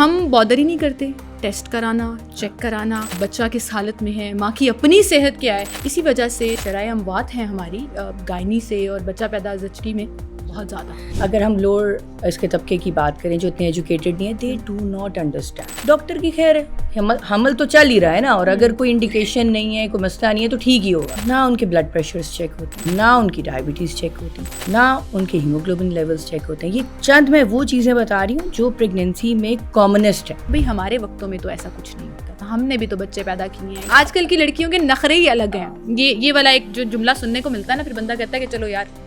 ہم بادر ہی نہیں کرتے ٹیسٹ کرانا, چیک کرانا, بچہ کس حالت میں ہے, ماں کی اپنی صحت کیا ہے. اسی وجہ سے شرائع اموات ہیں ہماری گائنی سے اور بچہ پیدا زچگی میں بہت زیادہ. اگر ہم لوور اس کے طبقے کی بات کریں جو اتنے ایجوکیٹڈ نہیں ہیں, they do not understand. Doctor کی خیر ہے, حمل تو چل ہی رہا ہے نا, اور اگر کوئی انڈیکیشن نہیں ہے, کوئی مسئلہ نہیں ہے تو ٹھیک ہی ہوگا. نہ ان کے بلڈ پریشرز چیک ہوتے ہیں, نہ ان کی ڈائبٹیز چیک ہوتی, نہ ان کے ہیموگلوبن لیولز چیک ہوتے ہیں. یہ چند میں وہ چیزیں بتا رہی ہوں جو پریگنینسی میں کامنسٹ ہیں. بھئی ہمارے وقتوں میں تو ایسا کچھ نہیں ہوتا تھا, ہم نے بھی تو بچے پیدا کیے ہیں. آج کل کی لڑکیوں کے نخرے ہی الگ ہیں. یہ والا ایک جو جملہ سننے کو ملتا ہے نا, پھر بندہ کہتا ہے کہ چلو یار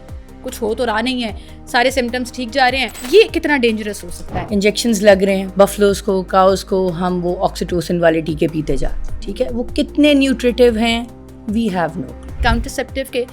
کچھ ہو تو رہا نہیں ہے, سارے سمٹمز ٹھیک جا رہے ہیں. یہ کتنا ڈینجرس ہو سکتا ہے. انجیکشنز لگ رہے ہیں بفلوز کو, کاؤز کو, ہم وہ آکسیٹوسن والے ٹیکے پیتے جاتے ہیں. ٹھیک ہے, وہ کتنے نیوٹریٹیو ہیں, وی ہیو نو. کاؤنٹرسیپٹیو کے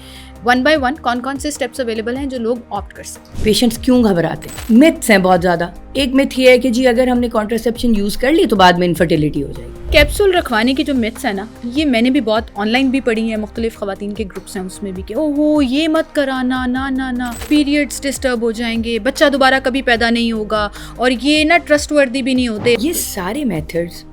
1 by 1 کون سے اسٹیپس اویلیبل ہیں جو لوگ آپٹ کر سکتے ہیں. پیشنٹس کیوں گھبراتے ہیں؟ متھس ہیں بہت زیادہ. ایک متھ یہ ہے کہ جی اگر ہم نے کانٹرسیپشن یوز کر لی تو بعد میں انفرٹیلیٹی ہو جائے گی. کیپسول رکھوانے کی جو متھس ہیں نا, یہ میں نے بھی بہت آن لائن بھی پڑھی ہیں, مختلف خواتین کے گروپس ہیں اس میں بھی, کہ اوہ یہ مت کرانا, نہ پیریڈس ڈسٹرب ہو جائیں گے, بچہ دوبارہ کبھی پیدا نہیں ہوگا, اور یہ نہ ٹرسٹ وردی بھی نہیں ہوتے. یہ سارے میتھڈز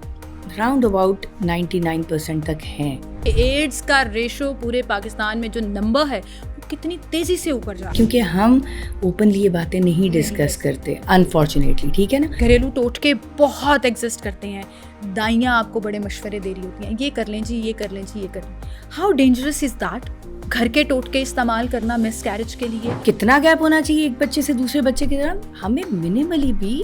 راؤنڈ اباؤٹ 99% تک ہیں. ایڈز کا ریشو پورے پاکستان میں جو نمبر ہے وہ کتنی تیزی سے اوپر جا رہا ہے, کیونکہ ہم اوپنلی یہ باتیں نہیں ڈسکس کرتے انفارچونیٹلی. ٹھیک ہے نا, گھریلو ٹوٹکے بہت ایگزسٹ کرتے ہیں. دائیاں آپ کو بڑے مشورے دے رہی ہوتی ہیں, یہ کر لیں جی, یہ کر لیں جی, یہ کر لیں. How dangerous is that? گھر کے ٹوٹکے استعمال کرنا مس کیریج کے لیے. کتنا گیپ ہونا چاہیے ایک بچے سے دوسرے بچے کی طرح؟ ہمیں منیملی بھی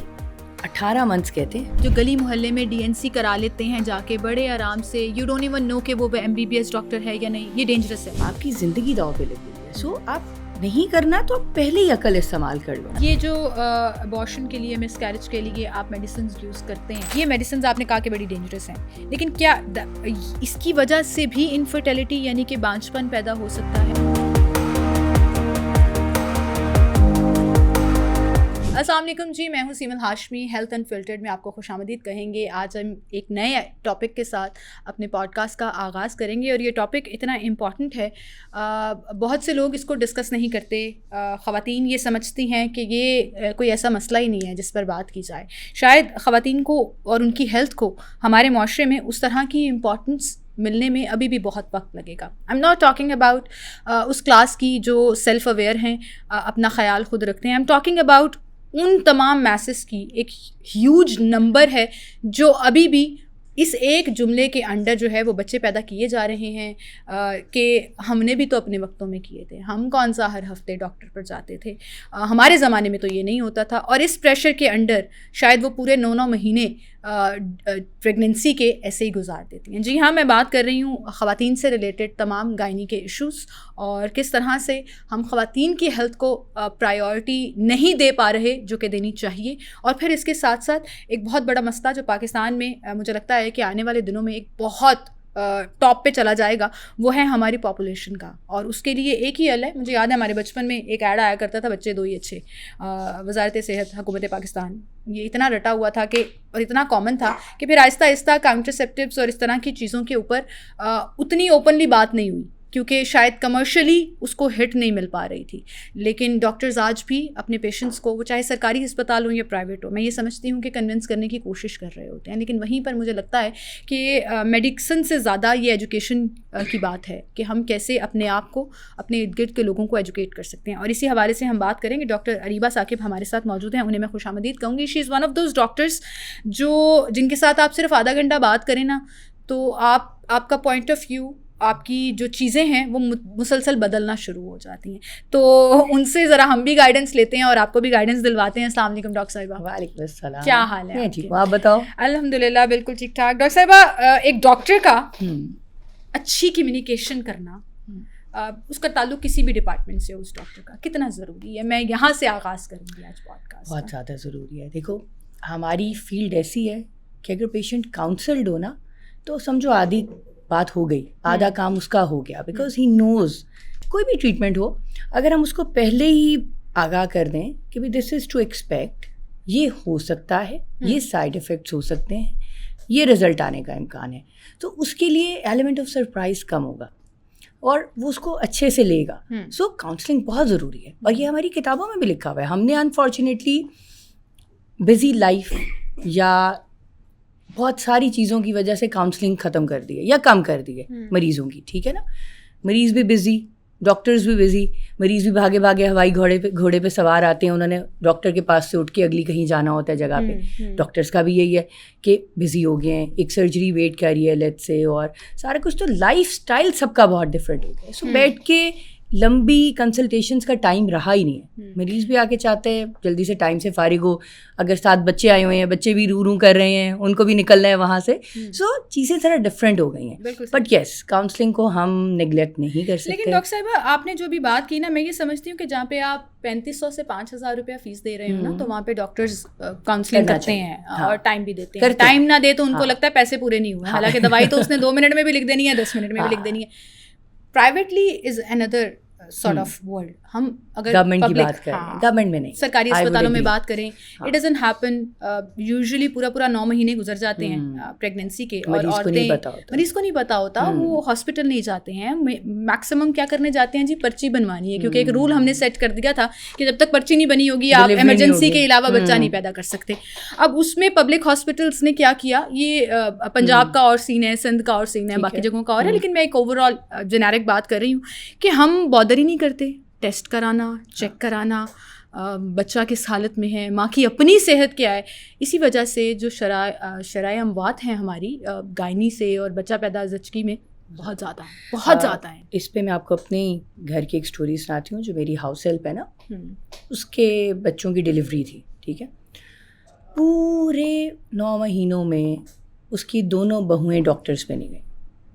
18 منتھس کہتے ہیں. جو گلی محلے میں DNC کرا لیتے ہیں جا کے بڑے آرام سے, یو ڈونٹ ایون نو کہ وہ MBBS ڈاکٹر ہے یا نہیں, یہ ڈینجرس ہے. آپ کی زندگی داؤ پہ لگی ہے, سو آپ نہیں کرنا تو پہلے ہی عقل استعمال کر لو. یہ جو ابارشن کے لیے, مس کیریج کے لیے آپ میڈیسنز یوز کرتے ہیں, یہ میڈیسنز آپ نے کہا کہ بڑی ڈینجرس ہیں, لیکن کیا اس کی وجہ سے بھی انفرٹیلٹی یعنی کہ بانجھپن پیدا ہو سکتا ہے؟ السلام علیکم جی, میں ہوں سیمل ہاشمی. ہیلتھ انفلٹرڈ میں آپ کو خوش آمدید کہیں گے. آج ہم ایک نئے ٹاپک کے ساتھ اپنے پوڈ کاسٹ کا آغاز کریں گے, اور یہ ٹاپک اتنا امپورٹنٹ ہے, بہت سے لوگ اس کو ڈسکس نہیں کرتے. خواتین یہ سمجھتی ہیں کہ یہ کوئی ایسا مسئلہ ہی نہیں ہے جس پر بات کی جائے. شاید خواتین کو اور ان کی ہیلتھ کو ہمارے معاشرے میں اس طرح کی امپورٹنس ملنے میں ابھی بھی بہت وقت لگے گا. I am not talking about اس کلاس کی جو سیلف اویئر ہیں, اپنا خیال خود رکھتے ہیں. I am talking about in تمام میسز کی ایک ہیوج نمبر ہے جو ابھی بھی اس ایک جملے کے انڈر جو ہے وہ بچے پیدا کیے جا رہے ہیں کہ ہم نے بھی تو اپنے وقتوں میں کیے تھے, ہم کون سا ہر ہفتے ڈاکٹر پر جاتے تھے, ہمارے زمانے میں تو یہ نہیں ہوتا تھا. اور اس پریشر کے انڈر شاید وہ پورے 9 مہینے پریگننسی کے ایسے ہی گزار دیتی ہیں. جی ہاں, میں بات کر رہی ہوں خواتین سے ریلیٹڈ تمام گائنی کے ایشوز, اور کس طرح سے ہم خواتین کی ہیلتھ کو پرائیورٹی نہیں دے پا رہے جو کہ دینی چاہیے. اور پھر اس کے ساتھ ساتھ ایک بہت بڑا مسئلہ جو پاکستان میں مجھے لگتا ہے کہ آنے والے دنوں میں ایک بہت ٹاپ پہ چلا جائے گا, وہ ہے ہماری پاپولیشن کا. اور اس کے لیے ایک ہی حل ہے. مجھے یاد ہے ہمارے بچپن میں ایک ایڈ آیا کرتا تھا, بچے 2 ہی اچھے. وزارت صحت حکومت پاکستان, یہ اتنا رٹا ہوا تھا کہ اور اتنا کامن تھا کہ پھر آہستہ آہستہ کاؤنٹرسیپٹیوس اور اس طرح کی چیزوں کے اوپر اتنی اوپنلی بات نہیں ہوئی, کیونکہ شاید کمرشلی اس کو ہٹ نہیں مل پا رہی تھی. لیکن ڈاکٹرز آج بھی اپنے پیشنٹس کو, وہ چاہے سرکاری ہسپتال ہو یا پرائیویٹ ہو, میں یہ سمجھتی ہوں کہ کنونس کرنے کی کوشش کر رہے ہوتے ہیں. لیکن وہیں پر مجھے لگتا ہے کہ میڈیسن سے زیادہ یہ ایجوکیشن کی بات ہے کہ ہم کیسے اپنے آپ کو, اپنے ارد گرد کے لوگوں کو ایجوکیٹ کر سکتے ہیں. اور اسی حوالے سے ہم بات کریں گے. ڈاکٹر اریبہ ثاقب ہمارے ساتھ موجود ہیں, انہیں میں خوش آمدید کہوں گی. She is one of those doctors جن کے ساتھ آپ صرف آدھا گھنٹہ بات کریں نا تو آپ کا پوائنٹ آف ویو, آپ کی جو چیزیں ہیں وہ مسلسل بدلنا شروع ہو جاتی ہیں. تو ان سے ذرا ہم بھی گائیڈنس لیتے ہیں اور آپ کو بھی گائیڈنس دلواتے ہیں. السلام علیکم ڈاکٹر صاحبہ. وعلیکم السلام. کیا حال ہے؟ ٹھیک ہوں, آپ بتاؤ. الحمدللہ بالکل ٹھیک ٹھاک. ڈاکٹر صاحبہ, ایک ڈاکٹر کا اچھی کمیونیکیشن کرنا, اس کا تعلق کسی بھی ڈپارٹمنٹ سے ہو, اس ڈاکٹر کا کتنا ضروری ہے؟ میں یہاں سے آغاز کروں گی آج پوڈ کاسٹ. بہت زیادہ ضروری ہے. دیکھو, ہماری فیلڈ ایسی ہے کہ اگر پیشنٹ کاؤنسلڈ ہو نا تو سمجھو آدھی بات ہو گئی, آدھا کام اس کا ہو گیا. بیکاز ہی نوز, کوئی بھی ٹریٹمنٹ ہو, اگر ہم اس کو پہلے ہی آگاہ کر دیں کہ بھائی دس از ٹو ایکسپیکٹ, یہ ہو سکتا ہے, یہ سائڈ افیکٹس ہو سکتے ہیں, یہ رزلٹ آنے کا امکان ہے, تو اس کے لیے ایلیمنٹ آف سرپرائز کم ہوگا اور وہ اس کو اچھے سے لے گا. سو کاؤنسلنگ بہت ضروری ہے, اور یہ ہماری کتابوں میں بھی لکھا ہوا ہے. ہم نے انفارچونیٹلی بزی لائف یا بہت ساری چیزوں کی وجہ سے کاؤنسلنگ ختم کر دی ہے یا کم کر دی ہے مریضوں کی, ٹھیک ہے نا. مریض بھی بزی, ڈاکٹرز بھی بزی, مریض بھی بھاگے بھاگے ہوائی گھوڑے پہ سوار آتے ہیں, انہوں نے ڈاکٹر کے پاس سے اٹھ کے اگلی کہیں جانا ہوتا ہے جگہ پہ. ڈاکٹرز کا بھی یہی ہے کہ بزی ہو گئے ہیں, ایک سرجری ویٹ کر رہی ہے لیٹ سے, اور سارا کچھ. تو لائف اسٹائل سب کا بہت ڈفرینٹ ہو گیا ہے. سو بیٹھ کے لمبی کنسلٹیشنس کا ٹائم رہا ہی نہیں ہے. مریض بھی آ کے چاہتے ہیں جلدی سے ٹائم سے فارغ ہو, اگر ساتھ بچے آئے ہوئے ہیں, بچے بھی رو کر رہے ہیں, ان کو بھی نکلنا ہے وہاں سے. سو چیزیں ذرا ڈفرینٹ ہو گئی ہیں. بٹ یس, کاؤنسلنگ کو ہم نگلیکٹ نہیں کر سکتے. لیکن ڈاکٹر صاحبہ آپ نے جو بھی بات کی نا, میں یہ سمجھتی ہوں کہ جہاں پہ آپ 3500 سے 5000 روپیہ فیس دے رہے ہو نا, تو وہاں پہ ڈاکٹرز کاؤنسلنگ کرتے ہیں اور ٹائم بھی دیتے ہیں. ٹائم نہ دے تو ان کو لگتا ہے پیسے پورے نہیں ہوئے, حالانکہ دوائی تو اس نے 2 منٹ میں بھی لکھ دینی ہے, 10 منٹ میں بھی لکھ دینی ہے. Privately is another sort of world. ہم اگر گورنمنٹ کی بات کریں, گورنمنٹ میں نہیں, سرکاری اسپتالوں میں بات کریں, اٹ ڈزنٹ ہیپن. یوزلی پورا 9 مہینے گزر جاتے ہیں پریگنینسی کے, اور مریض کو نہیں پتا ہوتا, وہ ہاسپٹل نہیں جاتے ہیں. میکسیمم کیا کرنے جاتے ہیں جی, پرچی بنوانی ہے, کیونکہ ایک رول ہم نے سیٹ کر دیا تھا کہ جب تک پرچی نہیں بنی ہوگی آپ ایمرجنسی کے علاوہ بچہ نہیں پیدا کر سکتے. اب اس میں پبلک ہاسپٹلس نے کیا کیا, یہ پنجاب کا اور سین ہے, سندھ کا اور سین ہے, باقی جگہوں کا اور ہے, لیکن میں ایک اوور آل جنیرک بات کر رہی ہوں کہ ہم بادر ہی نہیں کرتے ٹیسٹ کرانا, چیک کرانا, بچہ کس حالت میں ہے, ماں کی اپنی صحت کیا ہے. اسی وجہ سے جو شرائع اموات ہیں ہماری گائنی سے اور بچہ پیدا زچگی میں بہت زیادہ ہیں. اس پہ میں آپ کو اپنے گھر کی ایک سٹوری سناتی ہوں. جو میری ہاؤس ہیلپ ہے نا, اس کے بچوں کی ڈلیوری تھی, ٹھیک ہے. پورے 9 مہینوں میں اس کی دونوں بہویں ڈاکٹرز پہ نہیں گئیں.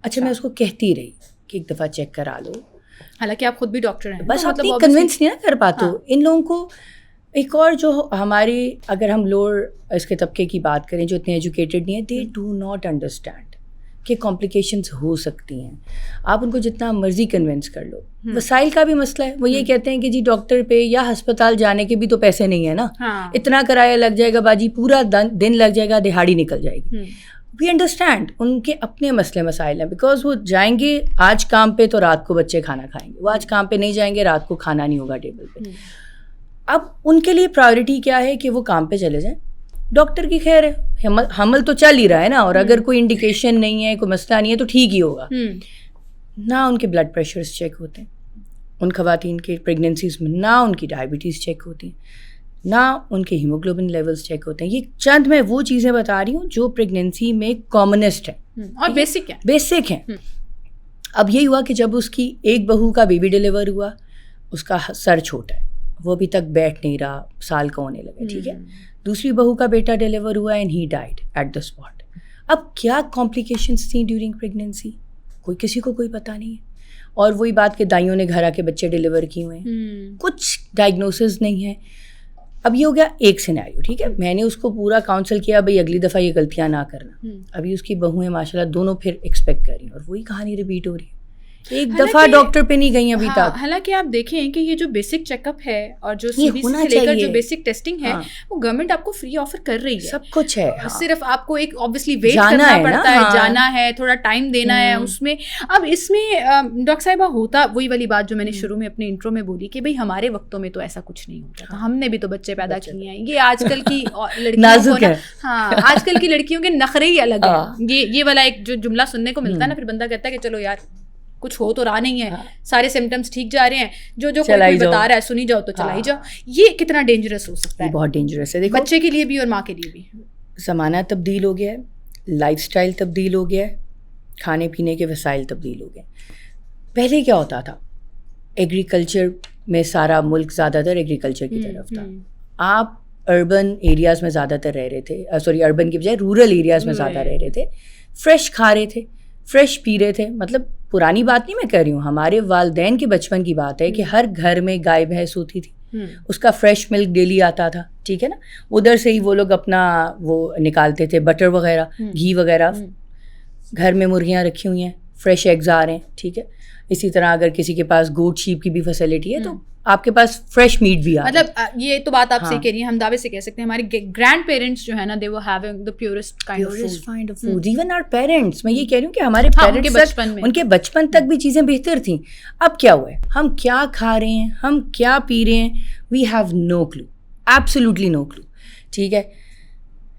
اچھا, میں اس کو کہتی رہی کہ ایک دفعہ چیک کرا لو, حالانکہ آپ خود بھی ڈاکٹر ہیں, بس آپ کنونس نہیں نا کر پاتے. ان لوگوں کو ایک اور جو ہماری, اگر ہم لوور اس کے طبقے کی بات کریں جو اتنے ایجوکیٹڈ نہیں ہیں, دے ڈو ناٹ انڈرسٹینڈ کہ کمپلیکیشنز ہو سکتی ہیں. آپ ان کو جتنا مرضی کنونس کر لو, وسائل کا بھی مسئلہ ہے. وہ یہ کہتے ہیں کہ جی ڈاکٹر پہ یا ہسپتال جانے کے بھی تو پیسے نہیں ہیں نا, اتنا کرایہ لگ جائے گا باجی, پورا دن لگ جائے گا, دہاڑی نکل جائے گی. وی انڈرسٹینڈ ان کے اپنے مسئلے مسائل ہیں, بیکاز وہ جائیں گے آج کام پہ تو رات کو بچے کھانا کھائیں گے, وہ آج کام پہ نہیں جائیں گے رات کو کھانا نہیں ہوگا ٹیبل پہ. اب ان کے لیے پرائیورٹی کیا ہے کہ وہ کام پہ چلے جائیں. ڈاکٹر کی خیر ہے, حمل تو چل ہی رہا ہے نا, اور اگر کوئی انڈیکیشن نہیں ہے, کوئی مسئلہ نہیں ہے تو ٹھیک ہی ہوگا. نہ ان کے بلڈ پریشرز چیک ہوتے ہیں ان خواتین کے پریگنینسیز میں, نہ ان کی ڈائبٹیز چیک ہوتی ہیں, نہ ان کے ہیموگلوبن لیولز چیک ہوتے ہیں. یہ چند میں وہ چیزیں بتا رہی ہوں جو پریگنینسی میں کامنسٹ ہیں اور بیسک ہیں. اب یہی ہوا کہ جب اس کی ایک بہو کا بیبی ڈیلیور ہوا, اس کا سر چھوٹا ہے, وہ ابھی تک بیٹھ نہیں رہا, سال کا ہونے لگا, ٹھیک ہے. دوسری بہو کا بیٹا ڈیلیور ہوا اینڈ ہی ڈائڈ ایٹ دا اسپاٹ. اب کیا کمپلیکیشنس تھیں ڈیورنگ پریگنینسی, کسی کو کوئی پتہ نہیں ہے. اور وہی بات کہ دائیوں نے گھر آ کے بچے ڈیلیور کیے ہوئے ہیں, کچھ ڈائگنوسز نہیں ہے. اب یہ ہو گیا ایک سینیریو, ٹھیک ہے. میں نے اس کو پورا کاؤنسل کیا, بھائی اگلی دفعہ یہ غلطیاں نہ کرنا. ابھی اس کی بہویں ماشاء اللہ دونوں پھر ایکسپیکٹ کر رہی ہیں, اور وہی کہانی ریپیٹ ہو رہی ہے. ایک دفعہ ڈاکٹر پہ نہیں گئی ابھی تک. حالانکہ آپ دیکھیں کہ یہ جو بیسک چیک اپ ہے اور جو سی بی سی سے لے کر جو بیسک ٹیسٹنگ ہے, وہ گورنمنٹ آپ کو فری آفر کر رہی ہے, سب کچھ ہے. صرف آپ کو ایک obviously ویٹ کرنا پڑتا ہے, جانا ہے, تھوڑا ٹائم دینا ہے اس میں. اب اس میں ڈاکٹر صاحبہ ہوتا وہی والی بات جو میں نے شروع میں اپنے انٹرو میں بولی کہ بھائی ہمارے وقتوں میں تو ایسا کچھ نہیں ہوتا تھا, ہم نے بھی تو بچے پیدا کیے ہیں. یہ آج کل کی لڑکیوں کو, ہاں آج کل کی لڑکیوں کے نخرے ہی الگ ہیں. یہ والا ایک جو جملہ سننے کو ملتا ہے نا, پھر بندہ کہتا ہے کہ چلو یار کچھ ہو تو رہا نہیں ہے, سارے سمٹمس ٹھیک جا رہے ہیں, جو کوئی بتا رہا ہے سنی جاؤ تو چلا ہی جاؤ. یہ کتنا ڈینجرس ہو سکتا ہے, بہت ڈینجرس ہے. بچے کے لیے بھی اور ماں کے لیے بھی. زمانہ تبدیل ہو گیا ہے, لائف اسٹائل تبدیل ہو گیا ہے, کھانے پینے کے وسائل تبدیل ہو گئے. پہلے کیا ہوتا تھا, ایگریکلچر میں سارا ملک زیادہ تر ایگریکلچر کی طرف تھا. آپ اربن ایریاز میں زیادہ تر رہ رہے تھے, اربن کی بجائے رورل ایریاز میں زیادہ رہ رہے تھے. فریش کھا رہے تھے, فریش پی رہے تھے. مطلب پرانی بات نہیں میں کہہ رہی ہوں, ہمارے والدین کے بچپن کی بات ہے کہ ہر گھر میں گائے بھینس ہوتی تھی, اس کا فریش ملک ڈیلی آتا تھا, ٹھیک ہے نا. ادھر سے ہی وہ لوگ اپنا وہ نکالتے تھے, بٹر وغیرہ, گھی وغیرہ. گھر میں مرغیاں رکھی ہوئی ہیں, فریش ایگز آ رہے ہیں, ٹھیک ہے. اسی طرح اگر کسی کے پاس گوٹ شیپ کی بھی فیسلٹی ہے تو آپ کے پاس فریش میٹ بھی آ رہا ہے. مطلب یہ تو بات آپ سے کہہ رہی ہیں, ہم دعوے سے کہہ سکتے ہیں ہمارے گرینڈ پیرنٹس جو ہے نا, they were having the purest kind of food. Even our parents, میں یہ کہہ رہی ہوں کہ ہمارے پیرنٹس ان کے بچپن تک بھی چیزیں بہتر تھیں. اب کیا ہوا ہے, ہم کیا کھا رہے ہیں, ہم کیا پی رہے ہیں, we have no kilo, absolutely no کلو, ٹھیک ہے.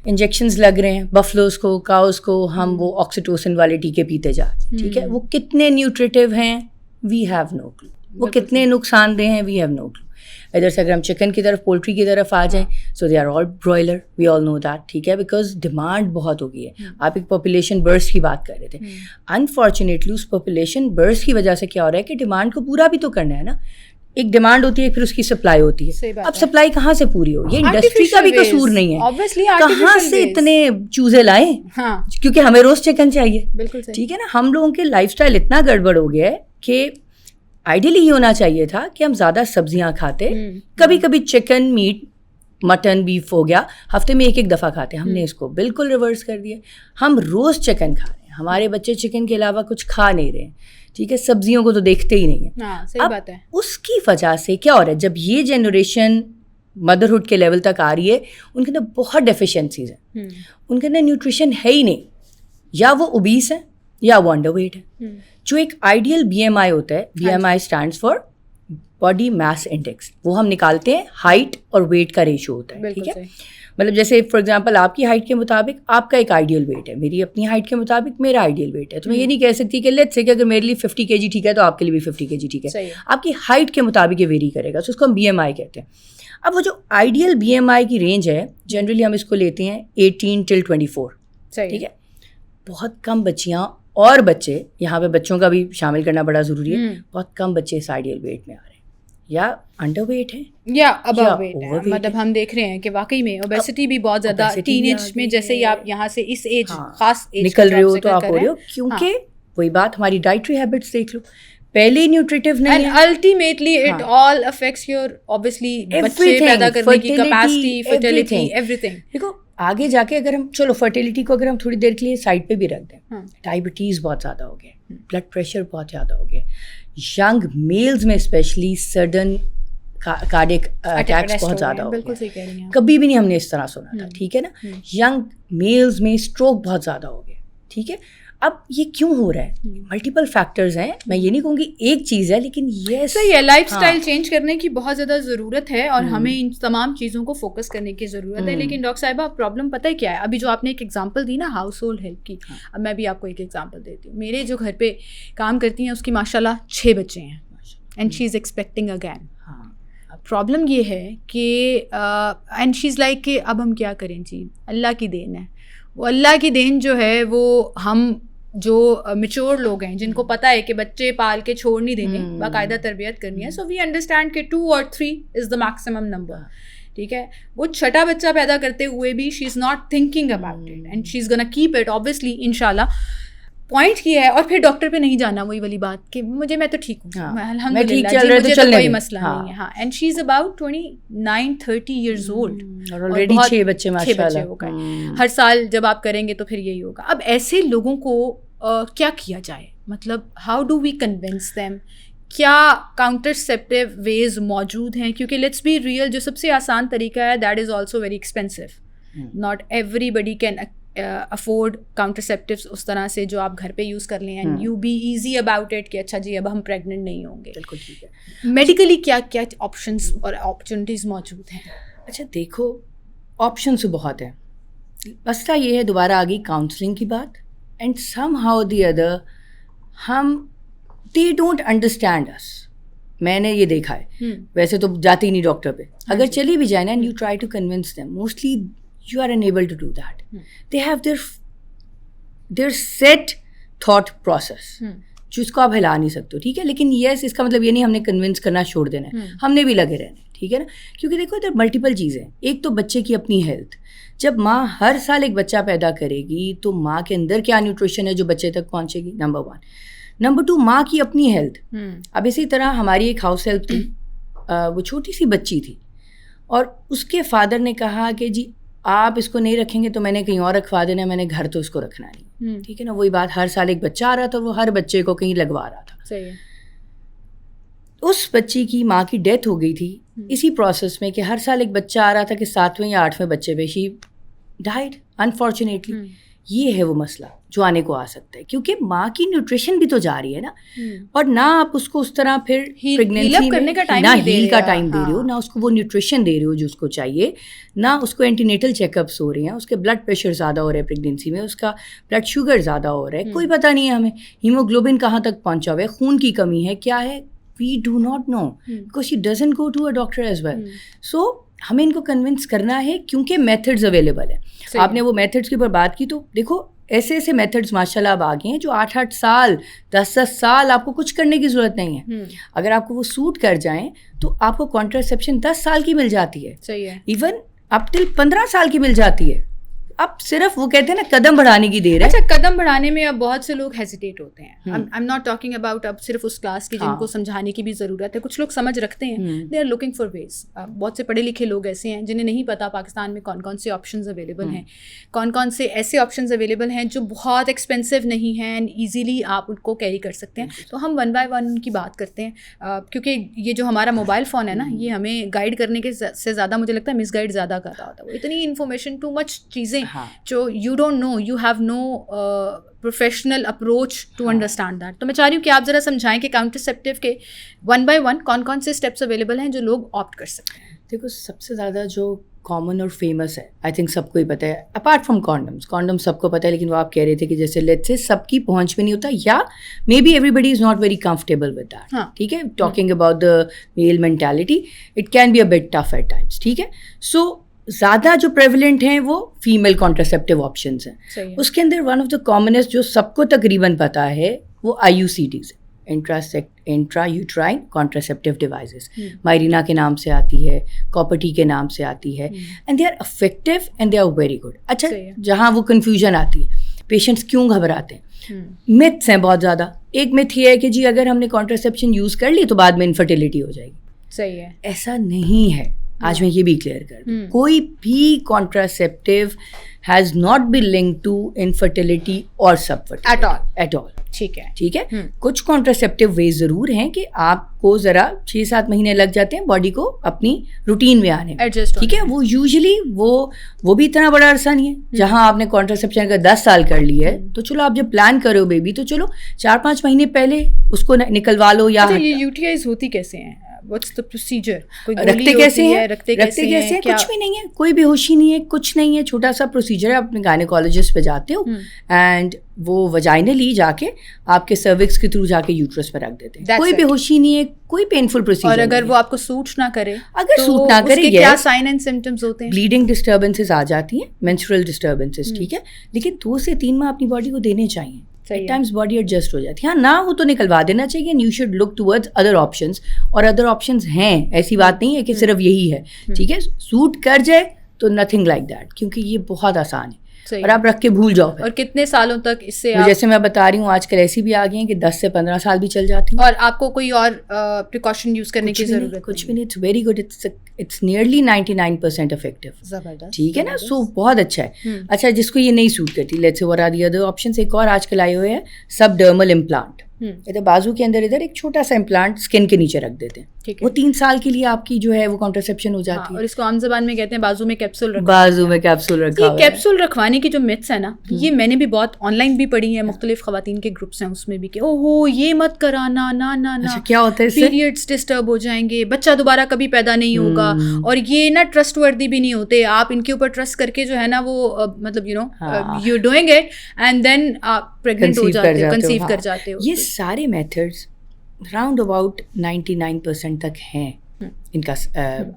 انجیکشنز لگ رہے ہیں بفلوز کو, کاؤز کو, ہم وہ آکسیٹوسن والے ٹیکے پیتے جا رہے ہیں, ٹھیک ہے. وہ کتنے نیوٹریٹیو ہیں, وی ہیو نو کلو. وہ کتنے نقصان دہ ہیں, وی ہیو نو کلو. ادھر سے اگر ہم چکن کی طرف, پولٹری کی طرف آ جائیں, so they are all broiler, we all know that, ٹھیک ہے, بیکاز ڈیمانڈ بہت ہو گئی ہے. آپ ایک پاپولیشن برسٹ کی بات کر رہے تھے. انفارچونیٹلی اس پاپولیشن برسٹ کی وجہ سے کیا ہو رہا ہے کہ ڈیمانڈ کو پورا بھی تو کرنا ہے نا. ایک ڈیمانڈ ہوتی ہے, پھر اس کی سپلائی ہوتی ہے. اب سپلائی کہاں سے پوری ہو, یہ انڈسٹری کا بھی قصور نہیں ہے. کہاں سے اتنے چوزے لائیں, کیونکہ ہمیں روز چکن چاہیے, ٹھیک ہے نا. ہم لوگوں کے لائف اسٹائل اتنا گڑبڑ ہو گیا ہے کہ آئیڈیلی یہ ہونا چاہیے تھا کہ ہم زیادہ سبزیاں کھاتے, کبھی کبھی چکن, میٹ, مٹن, بیف ہو گیا, ہفتے میں ایک دفعہ کھاتے. ہم نے اس کو بالکل ریورس کر دیا. ہم روز چکن کھا رہے ہیں, ہمارے بچے چکن کے علاوہ کچھ کھا نہیں رہے ہیں, ٹھیک ہے. سبزیوں کو تو دیکھتے ہی نہیں ہیں. اب اس کی وجہ سے کیا ہو رہا ہے, جب یہ جنریشن مدرہڈ کے لیول تک آ رہی ہے, ان کے اندر بہت ڈیفیشنسیز ہیں, ان کے اندر نیوٹریشن ہے ہی نہیں. یا وہ اوبیس ہے یا وہ انڈر ویٹ ہے. جو ایک آئیڈیل بی ایم آئی ہوتا ہے, B M I stands for body mass index, وہ ہم نکالتے ہیں ہائٹ اور ویٹ کا ریشو ہوتا ہے, ٹھیک ہے. مطلب جیسے فار ایگزامپل آپ کی ہائٹ کے مطابق آپ کا ایک آئیڈیل ویٹ ہے, میری اپنی ہائٹ کے مطابق میرا آئیڈیل ویٹ ہے. تو میں یہ نہیں کہہ سکتی کہ لیٹس سے کہ اگر میرے لیے 50 kg ٹھیک ہے تو آپ کے لیے بھی 50 kg ٹھیک ہے. آپ کی ہائٹ کے مطابق یہ ویری کرے گا, تو اس کو ہم بی ایم آئی کہتے ہیں. اب وہ جو آئیڈیل بی ایم آئی کی رینج ہے, جنرلی ہم اس کو لیتے ہیں 18 till 24, ٹھیک ہے. بہت کم بچیاں اور بچے, یہاں پہ بچوں کا بھی شامل کرنا بڑا ضروری ہے, بہت کم بچے اس آئیڈیل ویٹ میں آ رہے ہیں, یا انڈر ویٹ ہیں یا ابو ویٹ ہے. مطلب ہم دیکھ رہے ہیں کہ واقعی میں اوبیسٹی بھی بہت زیادہ ٹین ایج میں, جیسے ہی آپ یہاں سے اس ایج خاص ایج نکل رہے ہو تو آپ ہو رہے ہو, کیونکہ وہی بات ہماری ڈائٹری ہیبٹس دیکھ لو, پہلے نیوٹریٹیو نہیں ہے. Ultimately it all affects your obviously بچے پیدا کرنے کی کیپیسٹی, فرٹیلٹی, ایوری تھنگ. دیکھو آگے جا کے اگر ہم چلو فرٹیلٹی کو اگر ہم تھوڑی دیر کے لیے سائڈ پہ بھی رکھ دیں, ڈائبٹیز بہت زیادہ ہو گیا, بلڈ پریشر بہت زیادہ ہو گیا, ینگ میلز میں اسپیشلی سڈن کارڈیک اٹیکس بہت زیادہ ہو گئے. کبھی بھی نہیں ہم نے اس طرح سنا تھا, ٹھیک ہے نا. ینگ میلز میں اسٹروک بہت زیادہ ہو گیا, ٹھیک ہے. اب یہ کیوں ہو رہا ہے, ملٹیپل فیکٹرز ہیں, میں یہ نہیں کہوں گی ایک چیز ہے, لیکن یہ صحیح ہے, لائف اسٹائل چینج کرنے کی بہت زیادہ ضرورت ہے, اور ہمیں ان تمام چیزوں کو فوکس کرنے کی ضرورت ہے. لیکن ڈاکٹر صاحبہ پرابلم پتہ ہے کیا ہے, ابھی جو آپ نے ایک ایگزامپل دی نا ہاؤس ہولڈ ہیلپ کی, اب میں بھی آپ کو ایک ایگزامپل دیتی ہوں. میرے جو گھر پہ کام کرتی ہیں اس کی ماشاء اللہ 6 بچے ہیں, and she is expecting again. Problem یہ ہے کہ اینڈ شی از لائک کہ اب ہم کیا کریں جی, اللہ کی دین ہے. وہ اللہ کی دین جو ہے وہ ہم جو میچور لوگ ہیں جن کو پتہ ہے کہ بچے پال کے چھوڑ نہیں دینے, باقاعدہ تربیت کرنی ہے, سو وی انڈرسٹینڈ کہ 2 or 3 is the maximum number, ٹھیک ہے. وہ چھٹا بچہ پیدا کرتے ہوئے بھی she is not thinking about it, and she is gonna keep it obviously ان شاء اللہ. پوائنٹ کیا ہے, اور پھر ڈاکٹر پہ نہیں جانا, وہی والی بات کہ میں تو ٹھیک ہوں, الحمدللہ جی, مجھے تو کوئی مسئلہ نہیں ہے. ہاں, and she is about 29-30 years old, اور آلریڈی 6 بچے ماشاءاللہ ہو گئے. ہر سال جب آپ کریں گے تو پھر یہی ہوگا. اب ایسے لوگوں کو کیا کیا جائے, مطلب how do we convince them, کیا کاؤنٹرسیپٹیو ویز موجود ہیں, کیونکہ لیٹس بی ریئل, جو سب سے آسان طریقہ ہے that is also very expensive. Not everybody can afford contraceptives اس طرح سے جو آپ گھر پہ یوز کر لیں, and you be easy about it کہ اچھا جی اب ہم پریگننٹ نہیں ہوں گے. بالکل ٹھیک ہے. میڈیکلی کیا کیا آپشنس اور اپرچونیٹیز موجود ہیں؟ اچھا دیکھو, آپشنس بہت ہیں. مسئلہ یہ ہے, دوبارہ آ گئی کاؤنسلنگ کی بات, and somehow the other they don't understand us. میں نے یہ دیکھا ہے, ویسے تو جاتے ہی نہیں ڈاکٹر پہ, اگر چلی بھی جائے نا, and you try to convince them, mostly you are unable to do that. They have their set thought process, جس کو آپ ہلا نہیں سکتے, ٹھیک ہے. لیکن یس, اس کا مطلب یہ نہیں ہم نے کنونس کرنا چھوڑ دینا ہے, ہم نے بھی لگے رہنا ہے, ٹھیک ہے نا. کیونکہ دیکھو ادھر ملٹیپل چیزیں, ایک تو بچے کی اپنی ہیلتھ. جب ماں ہر سال ایک بچہ پیدا کرے گی تو ماں کے اندر کیا نیوٹریشن ہے جو بچے تک پہنچے گی, نمبر 1. نمبر 2, ماں کی اپنی ہیلتھ. اب اسی طرح ہماری ایک ہاؤس ہیلپ تھی, وہ چھوٹی سی بچی تھی, اور اس کے فادر نے کہا کہ جی آپ اس کو نہیں رکھیں گے تو میں نے کہیں اور رکھوا دینا ہے, میں نے گھر تو اس کو رکھنا نہیں, ٹھیک ہے نا. وہی بات, ہر سال ایک بچہ آ رہا تھا, وہ ہر بچے کو کہیں لگوا رہا تھا. اس بچی کی ماں کی ڈیتھ ہو گئی تھی اسی پروسیس میں, کہ ہر سال ایک بچہ آ رہا تھا کہ 7ویں یا 8ویں بچے پہ شی ڈائڈ انفارچونیٹلی. یہ ہے وہ مسئلہ جو آنے کو آ سکتا ہے, کیونکہ ماں کی نیوٹریشن بھی تو جا رہی ہے نا, اور نہ آپ اس کو اس طرح پھر پریگنینسی میں نہ ہیل کا ٹائم دے رہے ہو, نہ اس کو وہ نیوٹریشن دے رہے ہو جو اس کو چاہیے, نہ اس کو اینٹی نیٹل چیک اپس ہو رہے ہیں, اس کے بلڈ پریشر زیادہ ہو رہا ہے پریگنینسی میں, اس کا بلڈ شوگر زیادہ ہو رہا ہے, کوئی پتہ نہیں ہے ہمیں ہیموگلوبن کہاں تک پہنچا ہوا ہے, خون کی کمی ہے, کیا ہے, we do not know because she doesn't go to a doctor as well. So ہمیں ان کو کنونس کرنا ہے کیونکہ میتھڈز اویلیبل ہیں. آپ نے وہ میتھڈس کے اوپر بات کی, تو دیکھو ایسے ایسے میتھڈس ماشاء اللہ اب آ گئے ہیں جو 8-8 سال 10-10 سال آپ کو کچھ کرنے کی ضرورت نہیں ہے. اگر آپ کو وہ سوٹ کر جائیں تو آپ کو کانٹراسیپشن 10 سال کی مل جاتی ہے, ایون اپ ٹل 15 سال کی مل جاتی ہے. اب صرف وہ کہتے ہیں نا قدم بڑھانے کی دیر ہے. اچھا, قدم بڑھانے میں اب بہت سے لوگ ہیزیٹیٹ ہوتے ہیں. آئی ایم ناٹ ٹاکنگ اباؤٹ اب صرف اس کلاس کی جن کو سمجھانے کی بھی ضرورت ہے. کچھ لوگ سمجھ رکھتے ہیں, دے آر لوکنگ فار ویز. بہت سے پڑھے لکھے لوگ ایسے ہیں جنہیں نہیں پتا پاکستان میں کون کون سے آپشنز اویلیبل ہیں, کون کون سے ایسے آپشنز اویلیبل ہیں جو بہت ایکسپینسو نہیں ہیں اینڈ ایزیلی آپ ان کو کیری کر سکتے ہیں. تو ہم 1 by 1 ان کی بات کرتے ہیں, کیونکہ یہ جو ہمارا موبائل فون ہے نا, یہ ہمیں گائیڈ کرنے کے سے زیادہ مجھے لگتا ہے مس گائیڈ زیادہ کر رہا ہوتا ہے. وہ اتنی انفارمیشن, ٹو مچ چیزیں جو you don't know, you have no professional approach to understand that. تو میں چاہ رہی ہوں کہ آپ ذرا سمجھائیں کہ کاؤنٹرسیپٹیو کے 1 by 1 کون کون سے اسٹیپس اویلیبل ہیں جو لوگ آپٹ کر سکتے ہیں. دیکھو سب سے زیادہ جو کامن اور فیمس ہے, آئی تھنک سب کو ہی پتہ ہے, اپارٹ فرام کانڈم سب کو پتہ ہے, لیکن وہ آپ کہہ رہے تھے کہ جیسے لیٹس سے سب کی پہنچ میں نہیں ہوتا, یا maybe everybody is not very comfortable with that. ٹھیک ہے, talking about the male mentality, it can be a bit tough at times. ٹھیک ہے, سو زیادہ جو پریویلنٹ ہیں وہ فیمیل کانٹراسیپٹیو آپشنز ہیں. اس کے اندر ون آف دا کامنسٹ جو سب کو تقریباً پتہ ہے وہ IUCDs, انٹرا یوٹرائن کانٹراسیپٹیو ڈیوائسز. مائرینا کے نام سے آتی ہے, کاپرٹی کے نام سے آتی ہے, and they are effective and they are very good. اچھا, جہاں وہ کنفیوژن آتی ہے, پیشنٹس کیوں گھبراتے ہیں, متھس ہیں بہت زیادہ. ایک متھ یہ ہے کہ جی اگر ہم نے کانٹراسیپشن یوز کر لی تو بعد میں انفرٹیلیٹی ہو جائے گی. صحیح ہے, ایسا نہیں ہے. آج میں یہ بھی کلیئر کر دوں, کوئی بھی contraceptive has not be link to infertility اور سب فرٹیلیٹی ایٹ آل. ٹھیک ہے, ٹھیک ہے. کچھ کانٹراسیپٹیو ویز ضرور ہیں کہ آپ کو ذرا 6-7 مہینے لگ جاتے ہیں باڈی کو اپنی روٹین میں آنے میں. ٹھیک ہے, وہ یوزلی وہ بھی اتنا بڑا عرصہ نہیں ہے. جہاں آپ نے کانٹراسیپشن اگر 10 سال کر لی ہے تو چلو آپ جب پلان کرو بیبی تو چلو 4-5 مہینے پہلے اس کو نکلوا لو. یا یہ UTIs ہوتی کیسے ہیں, what's the procedure, رکھتے کیسے ہیں, کچھ بھی نہیں ہے, کوئی بے ہوشی نہیں ہے, کچھ نہیں ہے, چھوٹا سا پروسیجر ہے. آپ اپنے گائنیکالوجسٹ پہ جاتے ہو اینڈ وہ وجائنلی جا کے آپ کے سروکس کے تھرو جا کے یوٹرس پہ رکھ دیتے ہیں. کوئی بے ہوشی نہیں ہے, کوئی پینفل پروسیجر. اور اگر وہ آپ کو سوٹ نہ کرے, اگر سوٹ نہ کرے, کیا سائن اینڈ سمپٹمز ہوتے ہیں؟ بلیڈنگ ڈسٹربنسز آ جاتی ہیں, مینسٹرل ڈسٹربنسز. ٹھیک ہے, لیکن 2 سے 3 ماہ اپنی باڈی کو دینے چاہیے. ایٹ ٹائمز باڈی ایڈجسٹ ہو جاتی ہے. ہاں, نہ ہو تو نکلوا دینا چاہیے. And you should look towards other options, اور ادر آپشنز ہیں, ایسی بات نہیں ہے کہ صرف یہی ہے. ٹھیک ہے, سوٹ کر جائے تو نتھنگ لائک دیٹ, کیونکہ یہ بہت آسان ہے اور آپ رکھ کے بھول جاؤ. اور کتنے سالوں تک اس سے, جیسے میں بتا رہی ہوں آج کل ایسی بھی آ گئی ہیں کہ 10 سے 15 سال بھی چل جاتی ہیں, اور آپ کو کوئی اور پریکاشن یوز کرنے کی ضرورت کچھ بھی نہیں. It's very good, it's nearly 99% effective. زبردست. ٹھیک ہے نا, سو بہت اچھا ہے. اچھا, جس کو یہ نہیں سوٹ کرتی, let's say what are the other options, ایک اور آج کل آئے ہوئے ہیں سب ڈرمل امپلانٹ. ادھر بازو کے اندر ادھر ایک چھوٹا سا امپلانٹ اسکن کے نیچے رکھ دیتے ہیں. وہ 3 سال کے لیے آپ کی جو ہے وہ کانٹراسیپشن ہو جاتی ہے. اور اس کو عام زبان میں کہتے ہیں بازو میں کیپسول رکھا. بازو میں کیپسول رکھا. یہ کیپسول رکھوانے کی جو متس ہے نا, یہ میں نے بھی بہت آن لائن بھی پڑھی ہیں, مختلف خواتین کے گروپس ہیں اس میں بھی, کہ او ہو یہ مت کرانا, نا نا نا, کیا ہوتا ہے اس سے, پیریڈس ڈسٹرب ہو جائیں گے, بچہ دوبارہ کبھی پیدا نہیں ہوگا, اور یہ نا ٹرسٹ وردی بھی نہیں ہوتے. آپ ان کے اوپر ٹرسٹ کر کے جو ہے نا وہ مطلب you know you doing it and then آپ پریگننٹ ہو جاتے ہو, کنسیو کر جاتے ہو. یہ سارے میتھڈس راؤنڈ اباؤٹ 99% تک ہیں ان کا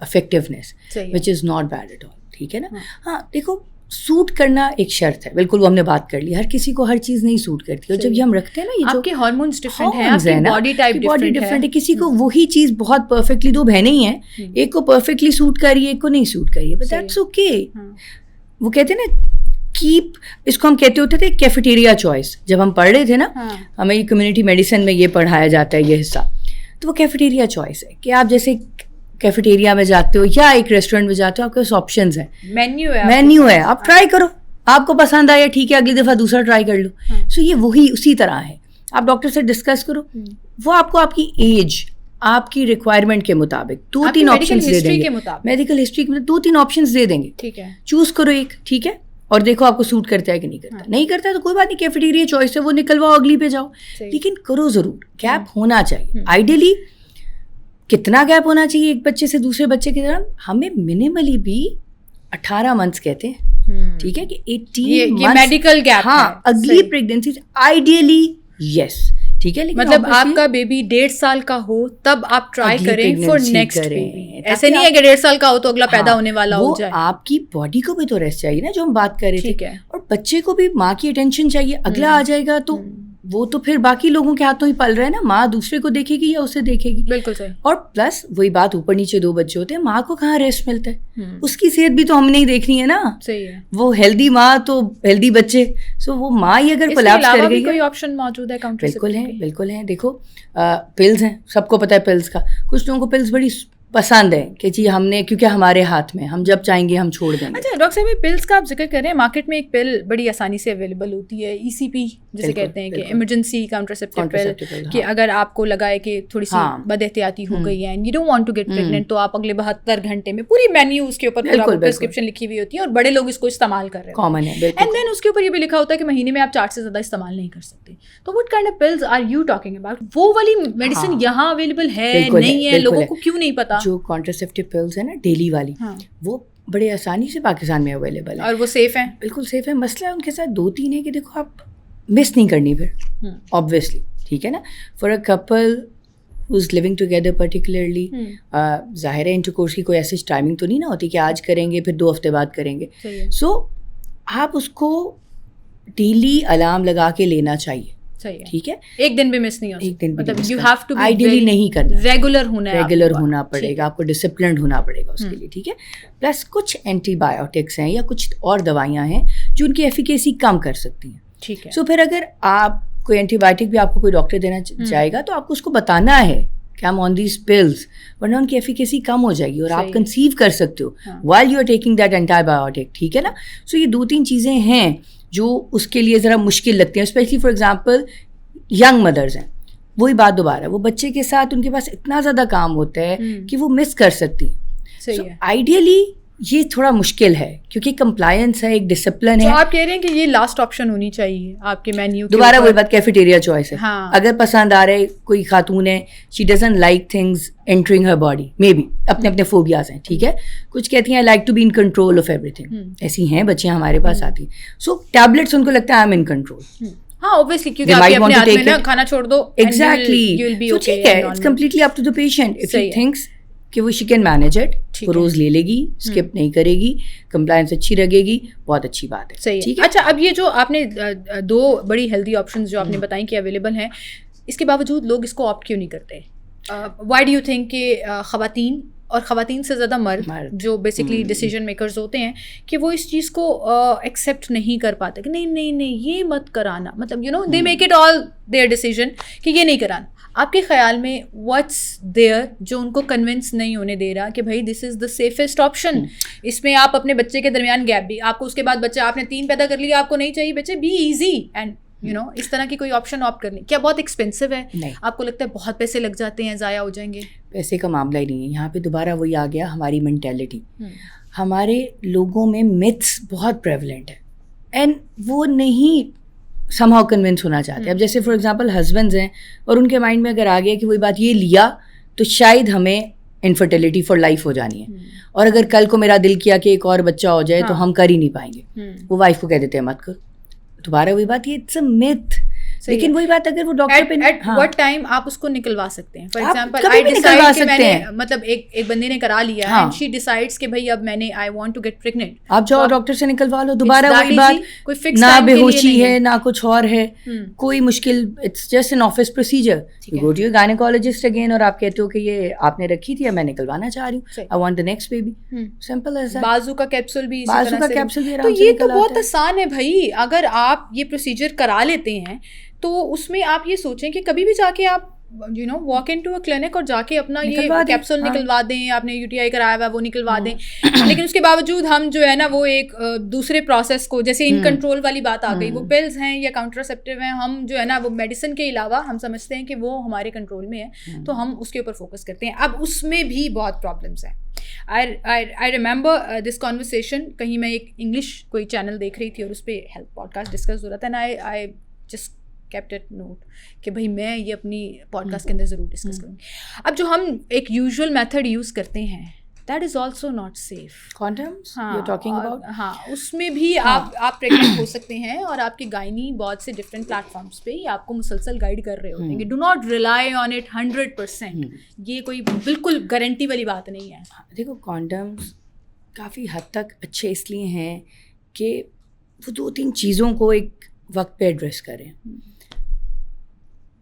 effectiveness, which is not bad at all. ٹھیک ہے نا. ہاں دیکھو, سوٹ کرنا ایک شرط ہے, بالکل وہ ہم نے بات کر لی. ہر کسی کو ہر چیز نہیں سوٹ کرتی, اور جب یہ ہم رکھتے ہیں نا, یہ آپ کے ہارمونز ڈفرینٹ ہیں, آپ کی باڈی ٹائپ ڈفرینٹ ہے. کسی کو وہی چیز بہت پرفیکٹلی, 2 بہنیں ہی ہیں, ایک کو پرفیکٹلی سوٹ کر رہی ہے, ایک کو نہیں سوٹ کر رہی ہے, بٹ دیٹس اوکے. وہ کہتے ہیں نا کیپ, اس کو ہم کہتے ہوتے تھے کیفیٹیریا چوائس. جب ہم پڑھ رہے تھے نا, ہمیں کمیونٹی میڈیسن میں یہ پڑھایا جاتا ہے یہ حصہ, تو وہ کیفیٹیریا چوائس ہے کہ آپ جیسے کیفیٹیریا میں جاتے ہو یا ایک ریسٹورینٹ میں جاتے ہو, آپ کے پاس آپشنز ہیں, مینیو ہے, آپ ٹرائی کرو, آپ کو پسند آیا ٹھیک ہے, اگلی دفعہ دوسرا ٹرائی کر لو. سو یہ وہی اسی طرح ہے. آپ ڈاکٹر سے ڈسکس کرو, وہ آپ کو آپ کی ایج, آپ کی ریکوائرمنٹ کے مطابق 2-3 آپشنز دے دیں گے, میڈیکل ہسٹری کے 2-3 آپشنز دے دیں گے. ٹھیک ہے, چوز کرو ایک. ٹھیک ہے, اور دیکھو آپ کو سوٹ کرتا ہے کہ نہیں کرتا. نہیں کرتا تو کوئی بات نہیں, کیفیٹیریا چوائس ہے, وہ نکلواؤ, اگلی پہ جاؤ, لیکن کرو ضرور. گیپ ہونا چاہیے. آئیڈیلی کتنا گیپ ہونا چاہیے ایک بچے سے دوسرے بچے کی طرح؟ ہمیں منیملی بھی 18 منتھس کہتے ہیں, ٹھیک ہے, کہ 18 منتھس میڈیکل گیپ. ہاں, اگلی پریگنینسی آئیڈیلی یس, ٹھیک ہے, لیکن مطلب آپ کا بیبی 1.5 سال کا ہو تب آپ ٹرائی کریں فور نیکسٹ بیبی. ایسے نہیں ہے کہ 1.5 سال کا ہو تو اگلا پیدا ہونے والا ہو جائے. آپ کی باڈی کو بھی تو ریسٹ چاہیے نا, جو ہم بات کر رہے تھے, ہے. اور بچے کو بھی ماں کی اٹینشن چاہیے. اگلا آ جائے گا تو وہ تو پھر باقی لوگوں کے ہاتھوں ہی پل رہا ہے نا, ماں دوسرے کو دیکھے گی یا اسے دیکھے گی. بالکل صحیح. اور پلس وہی بات, اوپر نیچے 2 بچے ہوتے ہیں, ماں کو کہاں ریسٹ ملتا ہے, اس کی صحت بھی تو ہم نے ہی دیکھنی ہے نا. صحیح ہے. وہ ہیلدی ماں تو ہیلدی بچے, سو وہ ماں ہی اگر کولیپس کر گئی. کوئی آپشن موجود ہے بالکل ہے, بالکل ہے. دیکھو پلز ہیں, سب کو پتہ ہے پلز کا. کچھ لوگوں کو پلز بڑی پسند ہے کہ جی ہم نے, کیونکہ ہمارے ہاتھ میں, ہم جب چاہیں گے ہم چھوڑ دیں گے. اچھا ڈاکٹر صاحب, پلس کا آپ ذکر کر رہے ہیں, مارکیٹ میں ایک پل بڑی آسانی سے اویلیبل ہوتی ہے, ECP جسے کہتے ہیں, کہ ایمرجنسی کانٹراسیپٹیو پل, کہ اگر آپ کو لگا ہے کہ تھوڑی سی بد احتیاطی ہو گئی ہے and you don't want to get pregnant, تو آپ اگلے 72 گھنٹے میں پوری مینیو اس کے اوپر پرسکرپشن لکھی ہوئی ہوتی ہے, اور بڑے لوگ اس کو استعمال کر رہے ہیں, کامن ہے. اینڈ دین اس کے اوپر یہ بھی لکھا ہوتا ہے کہ مہینے میں آپ 4 سے زیادہ استعمال نہیں کر سکتے. تو what kind of pills are you talking about? وہ والی میڈیسن یہاں اویلیبل ہے نہیں ہے, لوگوں کو کیوں نہیں پتا؟ جو کانٹراسیپٹیو پلز ہیں نا ڈیلی والی, وہ بڑے آسانی سے پاکستان میں اویلیبل ہے, اور وہ سیف ہیں. بالکل سیف ہے. مسئلہ ان کے ساتھ 2-3 ہے کہ دیکھو آپ مس نہیں کرنی پھر آبویسلی, ٹھیک ہے نا. For a Kapil who's living together particularly, ظاہر ہے انٹرکورس کی کوئی ایسی ٹائمنگ تو نہیں نا ہوتی کہ آج کریں گے پھر 2 ہفتے بعد کریں گے. سو آپ اس کو ڈیلی الارم لگا کے لینا چاہیے, ٹھیک ہے, ایک دن بھی مس نہیں ہو, ایک دن بھی مطلب یو ہیو ٹو آئیڈیلی نہیں کرنا, ریگولر ہونا پڑے گا, آپ کو ڈسپلنڈ ہونا پڑے گا اس کے لیے, ٹھیک ہے. پلس کچھ اینٹی بایوٹکس ہیں یا کچھ اور دوائیاں ہیں جو ان کی ایفیکیسی کم کر سکتی ہیں, ٹھیک ہے. سو پھر اگر آپ کوئی اینٹی بایوٹک بھی آپ کو کوئی ڈاکٹر دینا چاہے گا تو آپ کو اس کو بتانا ہے کہ I'm on these pills, ورنہ ان کی ایفیکیسی کم ہو جائے گی اور آپ کنسیو کر سکتے ہو while you are taking that antibiotic, ٹھیک ہے نا. سو یہ 2-3 چیزیں ہیں جو اس کے لیے ذرا مشکل لگتی ہیں, especially for example young mothers ہیں. وہی بات دوبارہ, وہ بچے کے ساتھ ان کے پاس اتنا زیادہ کام ہوتا ہے کہ وہ مس کر سکتی ہیں. سو آئیڈیلی یہ تھوڑا مشکل ہے کیونکہ کمپلائنس ہے, ایک ڈسپلن ہے. آپ کہہ رہے ہیں کہ یہ لاسٹ آپشن ہونی چاہیے آپ کے مینیو. دوبارہ وہی بات, کیفیٹیریا چوائس ہے. اگر پسند آ رہے, کوئی خاتون ہے, she doesn't like things entering her body, maybe اپنے فوبیاز ہیں, ٹھیک ہے. کچھ کہتی ہیں I like to be in control of everything, ایسی ہیں بچیاں ہمارے پاس آتی ہیں. سو ٹیبلٹس ان کو لگتا ہے آئی ایم ان کنٹرول. ہاں obviously, کیونکہ آپ اپنے ہاتھ میں نا کھانا چھوڑ دو. Exactly. So ٹھیک ہے, it's completely up to the patient. If he thinks کہ وہ she can manage it, وہ روز لے لے گی, اسکپ نہیں کرے گی, کمپلائنس اچھی رہے گی, بہت اچھی بات ہے. صحیح ہے. اچھا, اب یہ جو آپ نے 2 بڑی ہیلدی آپشنز جو آپ نے بتائیں کہ اویلیبل ہیں, اس کے باوجود لوگ اس کو آپٹ کیوں نہیں کرتے؟ وائی ڈو یو تھنک کہ خواتین اور خواتین سے زیادہ مرد جو بیسکلی ڈیسیجن میکرز ہوتے ہیں کہ وہ اس چیز کو ایکسیپٹ نہیں کر پاتے کہ نہیں یہ مت کرانا, مطلب you know they make it all their decision کہ یہ نہیں کرانا. آپ کے خیال میں واٹس دیئر جو ان کو کنونس نہیں ہونے دے رہا کہ بھائی دس از دا سیفسٹ آپشن؟ اس میں آپ اپنے بچے کے درمیان گیپ بھی, آپ کو اس کے بعد بچہ آپ نے 3 پیدا کر لیا, آپ کو نہیں چاہیے بچے, be easy and you know اس طرح کی کوئی آپشن آپٹ کرنی. کیا بہت ایکسپینسو ہے؟ آپ کو لگتا ہے بہت پیسے لگ جاتے ہیں, ضائع ہو جائیں گے؟ پیسے کا معاملہ ہی نہیں ہے یہاں پہ. دوبارہ وہی آ گیا ہماری مینٹیلٹی. ہمارے لوگوں میں متس بہت پریولنٹ ہے اینڈ وہ نہیں سم ہاؤ کنونس ہونا چاہتے. اب جیسے فار ایگزامپل ہسبینڈز ہیں اور ان کے مائنڈ میں اگر آ گیا کہ وہی بات یہ لیا تو شاید ہمیں انفرٹیلٹی فار لائف ہو جانی ہے, اور اگر کل کو میرا دل کیا کہ ایک اور بچہ ہو جائے تو ہم کر ہی نہیں پائیں گے, وہ وائف کو کہہ دیتے ہیں مت کر. دوبارہ وہی بات, یہ اٹس اے میتھ. لیکن وہی بات اگر وہ ڈاکٹر پہ ایٹ وٹ ٹائم آپ اس کو نکلوا سکتے ہیں. فار ایگزامپل آئی ڈیسائیڈ کہ میں نے مطلب ایک بندے نے کرا لیا اینڈ شی ڈیسائیڈس کہ بھائی اب میں نے I want to get pregnant, آپ جاؤ ڈاکٹر سے نکلوا لو. دوبارہ وہی بات, نہ بے ہوشی ہے نہ کچھ اور ہے, کوئی مشکل, it's just an office procedure. You go to your gynaecologist again اور آپ کہتے ہو کہ یہ آپ نے رکھی تھی, میں نکلوانا چاہ رہی ہوں, I want the next baby. Simple as that. بازو کا کیپسول بھی تو یہ تو بہت آسان ہے بھائی. اگر آپ یہ پروسیجر کرا لیتے ہیں تو اس میں آپ یہ سوچیں کہ کبھی بھی جا کے آپ you know walk in to a clinic اور جا کے اپنا یہ کیپسول نکلوا دیں, آپ نے UTI کرایا ہوا ہے وہ نکلوا دیں. لیکن اس کے باوجود ہم جو ہے نا وہ ایک دوسرے پروسیس کو, جیسے ان کنٹرول والی بات آ گئی, وہ پلز ہیں یا کاؤنٹراسیپٹیو ہیں, ہم جو ہے نا وہ میڈیسن کے علاوہ ہم سمجھتے ہیں کہ وہ ہمارے کنٹرول میں ہے تو ہم اس کے اوپر فوکس کرتے ہیں. اب اس میں بھی بہت پرابلمس ہیں. I remember this conversation, کہیں میں ایک انگلش کوئی چینل دیکھ رہی تھی اور اس پہ ہیلتھ پوڈ کاسٹ ڈسکس ہو رہا تھا، and I just kept it note کہ بھائی میں یہ اپنی پوڈ کاسٹ کے اندر ضرور ڈسکس کروں گی. اب جو ہم ایک یوزول میتھڈ یوز کرتے ہیں that is also not safe. Condoms you're talking about؟ ہاں اس میں بھی آپ پریگننٹ ہو سکتے ہیں اور آپ کے گائنی بہت سے ڈفرینٹ پلیٹفارمس پہ آپ کو مسلسل گائڈ کر رہے ہوتے ہیں کہ do not rely on it 100%. یہ کوئی بالکل گارنٹی والی بات نہیں ہے. دیکھو کانڈمس کافی حد تک اچھے اس لیے ہیں کہ وہ 2-3 چیزوں کو ایک وقت پہ ایڈریس کریں.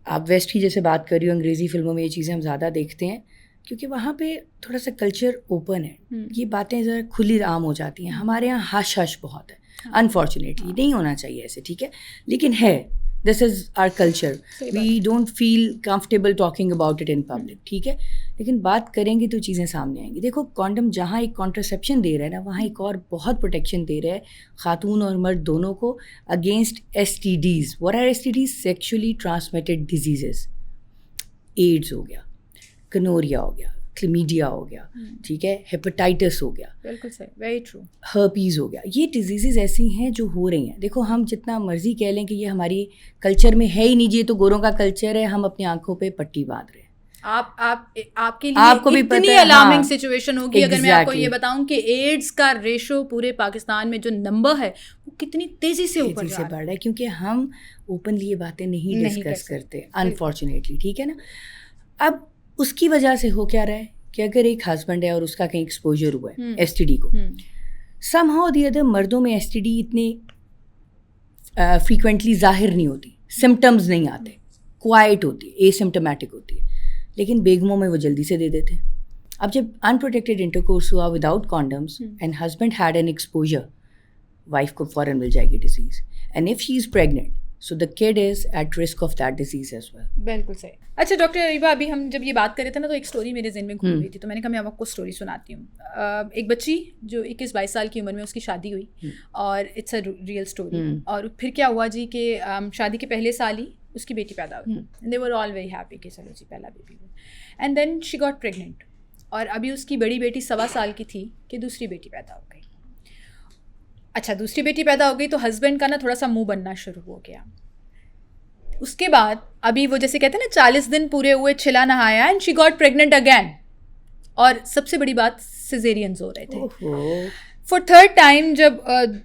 آپ ویسٹ کی جیسے بات کر رہی ہو، انگریزی فلموں میں یہ چیزیں ہم زیادہ دیکھتے ہیں کیونکہ وہاں پہ تھوڑا سا کلچر اوپن ہے، یہ باتیں ذرا کھلی عام ہو جاتی ہیں. ہمارے یہاں ہش ہش بہت ہے، انفارچونیٹلی نہیں ہونا چاہیے ایسے، ٹھیک ہے، لیکن ہے. This is our culture, we don't feel comfortable talking about it in public, ٹھیک ہے، لیکن بات کریں گے تو چیزیں سامنے آئیں گی. دیکھو کانڈم جہاں ایک کانٹرسیپشن دے رہا ہے نا، وہاں ایک اور بہت پروٹیکشن دے رہا ہے خاتون اور مرد دونوں کو against STDs. What are STDs؟ Sexually transmitted diseases. AIDS ہو گیا، کنوریا ہو گیا، کلیمیڈیا ہو گیا، ٹھیک ہے، ہیپاٹائٹس ہو گیا، بالکل صحیح، ویری ٹرو، ہرپیز ہو گیا. یہ ڈیزیزز ایسی ہیں جو ہو رہی ہیں. دیکھو ہم جتنا مرضی کہہ لیں کہ یہ ہماری کلچر میں ہے ہی نہیں، یہ تو گوروں کا کلچر ہے، ہم اپنی آنکھوں پہ پٹی باندھ رہے ہیں. آپ کے لیے اتنی الارمنگ سچویشن ہوگی اگر میں آپ کو یہ بتاؤں کہ ایڈز کا ریشو پورے پاکستان میں جو نمبر ہے وہ کتنی تیزی سے اوپر سے بڑھ رہا ہے، کیونکہ ہم اوپنلی یہ باتیں نہیں ڈسکس کرتے انفارچونیٹلی، ٹھیک ہے نا. اب اس کی وجہ سے ہو کیا رہا ہے کہ اگر ایک ہسبینڈ ہے اور اس کا کہیں ایکسپوجر ہوا ہے STD کو، سم ہاؤ دی ادر مردوں میں STD اتنی فریکوینٹلی ظاہر نہیں ہوتی، سمٹمز نہیں آتے، کوائٹ ہوتی ہے، اے سمٹمیٹک ہوتی ہے، لیکن بیگموں میں وہ جلدی سے دے دیتے ہیں. اب جب انپروٹیکٹیڈ انٹرکورس ہوا without condoms and husband had an exposure, wife کو فوراً مل جائے گی disease. And if she is pregnant so the kid is at risk of that disease as well. بالکل صحیح. اچھا ڈاکٹر اریبہ، ابھی ہم جب یہ بات کر رہے تھے نا تو ایک اسٹوری میرے ذہن میں گھوم رہی تھی، تو میں نے کہا میں آپ کو اسٹوری سناتی ہوں. ایک بچی جو 21-22 سال کی عمر میں اس کی شادی ہوئی، اور اٹس اے ریئل اسٹوری. اور پھر کیا ہوا جی کہ شادی کے پہلے سال ہی اس کی بیٹی پیدا ہوئی. دے ور آل ویری ہیپی کہ چلو جی پہلا بیبی ہوا. And then she got pregnant, اور ابھی اس کی بڑی بیٹی 1.25 سال کی تھی کہ دوسری بیٹی پیدا ہو گئی. اچھا دوسری بیٹی پیدا ہو گئی تو ہسبینڈ کا نا تھوڑا سا منہ بننا شروع ہو گیا. اس کے بعد ابھی وہ جیسے کہتے ہیں نا 40 دن پورے ہوئے، چھلا نہایا، and she got pregnant again. اور سب سے بڑی بات سیزیرینز ہو رہے تھے. فار تھرڈ ٹائم جب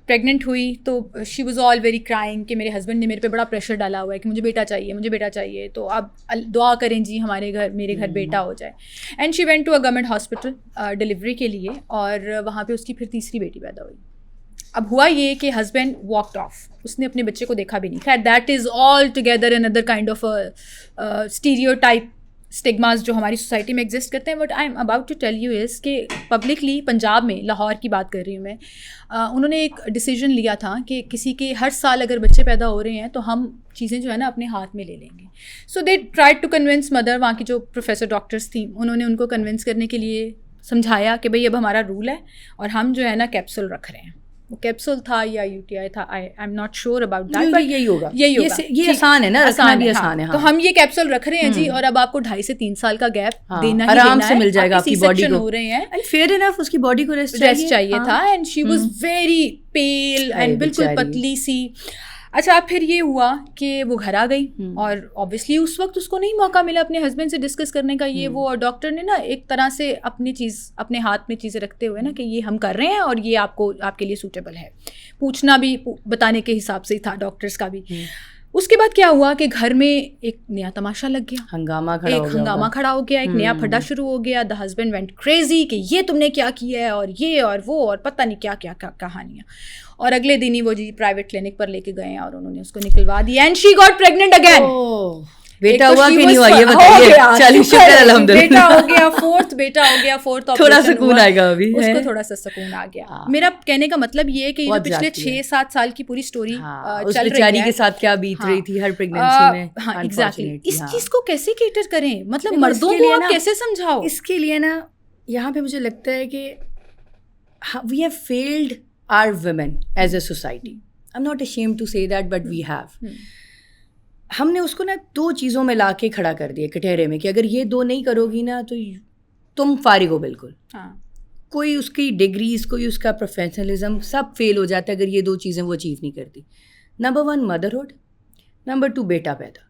پریگننٹ ہوئی تو she was all very crying کہ میرے ہسبینڈ نے میرے پہ بڑا پریشر ڈالا ہوا ہے کہ مجھے بیٹا چاہیے، مجھے بیٹا چاہیے، تو اب دعا کریں جی ہمارے گھر، میرے گھر بیٹا ہو جائے. And she went to a government hospital delivery کے لیے، اور وہاں پہ اس کی پھر تیسری بیٹی پیدا ہوئی. اب ہوا یہ کہ ہسبینڈ واکڈ آف، اس نے اپنے بچے کو دیکھا بھی نہیں. خیر دیٹ از آل ٹوگیدر اندر کائنڈ آف اسٹیریوٹائپ اسٹگماز جو ہماری سوسائٹی میں ایگزسٹ کرتے ہیں. But I am about to tell you is کہ پبلکلی پنجاب میں، لاہور کی بات کر رہی ہوں میں، انہوں نے ایک ڈیسیژن لیا تھا کہ کسی کے ہر سال اگر بچے پیدا ہو رہے ہیں تو ہم چیزیں جو ہے نا اپنے ہاتھ میں لے لیں گے. So they try to convince mother, وہاں کی جو پروفیسر ڈاکٹرس تھیں انہوں نے ان کو کنونس کرنے کے لیے سمجھایا کہ بھائی اب ہمارا رول ہے اور ہم جو ہے نا کیپسول رکھ رہے ہیں. وہ کیپسول تھا یا UTI تھا، آئی am not sure about that, but یہی ہوگا، یہ آسان ہے نا، رکھنا بھی آسان ہے. تو ہم یہ کیپسول رکھ رہے ہیں جی، اور اب آپ کو 2.5 سے 3 سال کا گیپ دینا ہی آرام سے مل جائے گا. آپ کی باڈی کو ہو رہے ہیں، فیئر انف اس کی باڈی کو ریسٹ چاہیے تھا. And she was very pale and بالکل پتلی سی. اچھا اب پھر یہ ہوا کہ وہ گھر آ گئی، اور اوبیسلی اس وقت اس کو نہیں موقع ملا اپنے ہسبینڈ سے ڈسکس کرنے کا یہ وہ. اور ڈاکٹر نے نا ایک طرح سے اپنی چیز اپنے ہاتھ میں چیزیں رکھتے ہوئے نا کہ یہ ہم کر رہے ہیں اور یہ آپ کے لیے سوٹیبل ہے، پوچھنا بھی بتانے کے حساب سے ہی تھا ڈاکٹرس کا بھی. اس کے بعد کیا ہوا کہ گھر میں ایک نیا تماشا لگ گیا، ہنگامہ کھڑا ہو گیا، ایک نیا پھڈا شروع ہو گیا. دا ہسبینڈ وینٹ کریزی کہ یہ تم نے کیا کیا ہے، اور یہ اور وہ اور پتہ نہیں کیا کیا کہانیاں. اور اگلے دن ہی وہ جی پرائیویٹ کلینک پر لے کے گئے اور انہوں نے اس کو نکلوا دیا. And she got pregnant again. بیٹا ہوا کہ نہیں ہوا یہ بتائیے. چلیے شکر الحمدللہ، بیٹا ہو گیا، فورتھ بیٹا ہو گیا، فورتھ تھوڑا سکون آئے گا ابھی، اس کو تھوڑا سا سکون آ گیا. میرا کہنے کا مطلب یہ ہے کہ یہ جو پچھلے 6-7 سال کی پوری اسٹوری چل رہی ہے کے ساتھ کیا بیت رہی تھی ہر پریگننسی میں. ہاں ایگزیکٹلی، اس چیز کو کیسے کیٹر کریں، مطلب مردوں کو آپ کیسے سمجھاؤ. اس کے لیے نا یہاں پہ مجھے لگتا ہے کہ we have failed our women as a society. I'm not ashamed to say that, but we have. ہم نے اس کو نا 2 چیزوں میں لا کے کھڑا کر دیا کٹہرے میں کہ اگر یہ 2 نہیں کرو گی نا تو تم فارغ ہو بالکل. کوئی اس کی ڈگریز, کوئی اس کا پروفیشنلزم سب فیل ہو جاتا ہے اگر یہ 2 چیزیں وہ اچیو نہیں کرتی. نمبر 1 مدرہڈ, نمبر 2 بیٹا پیدا.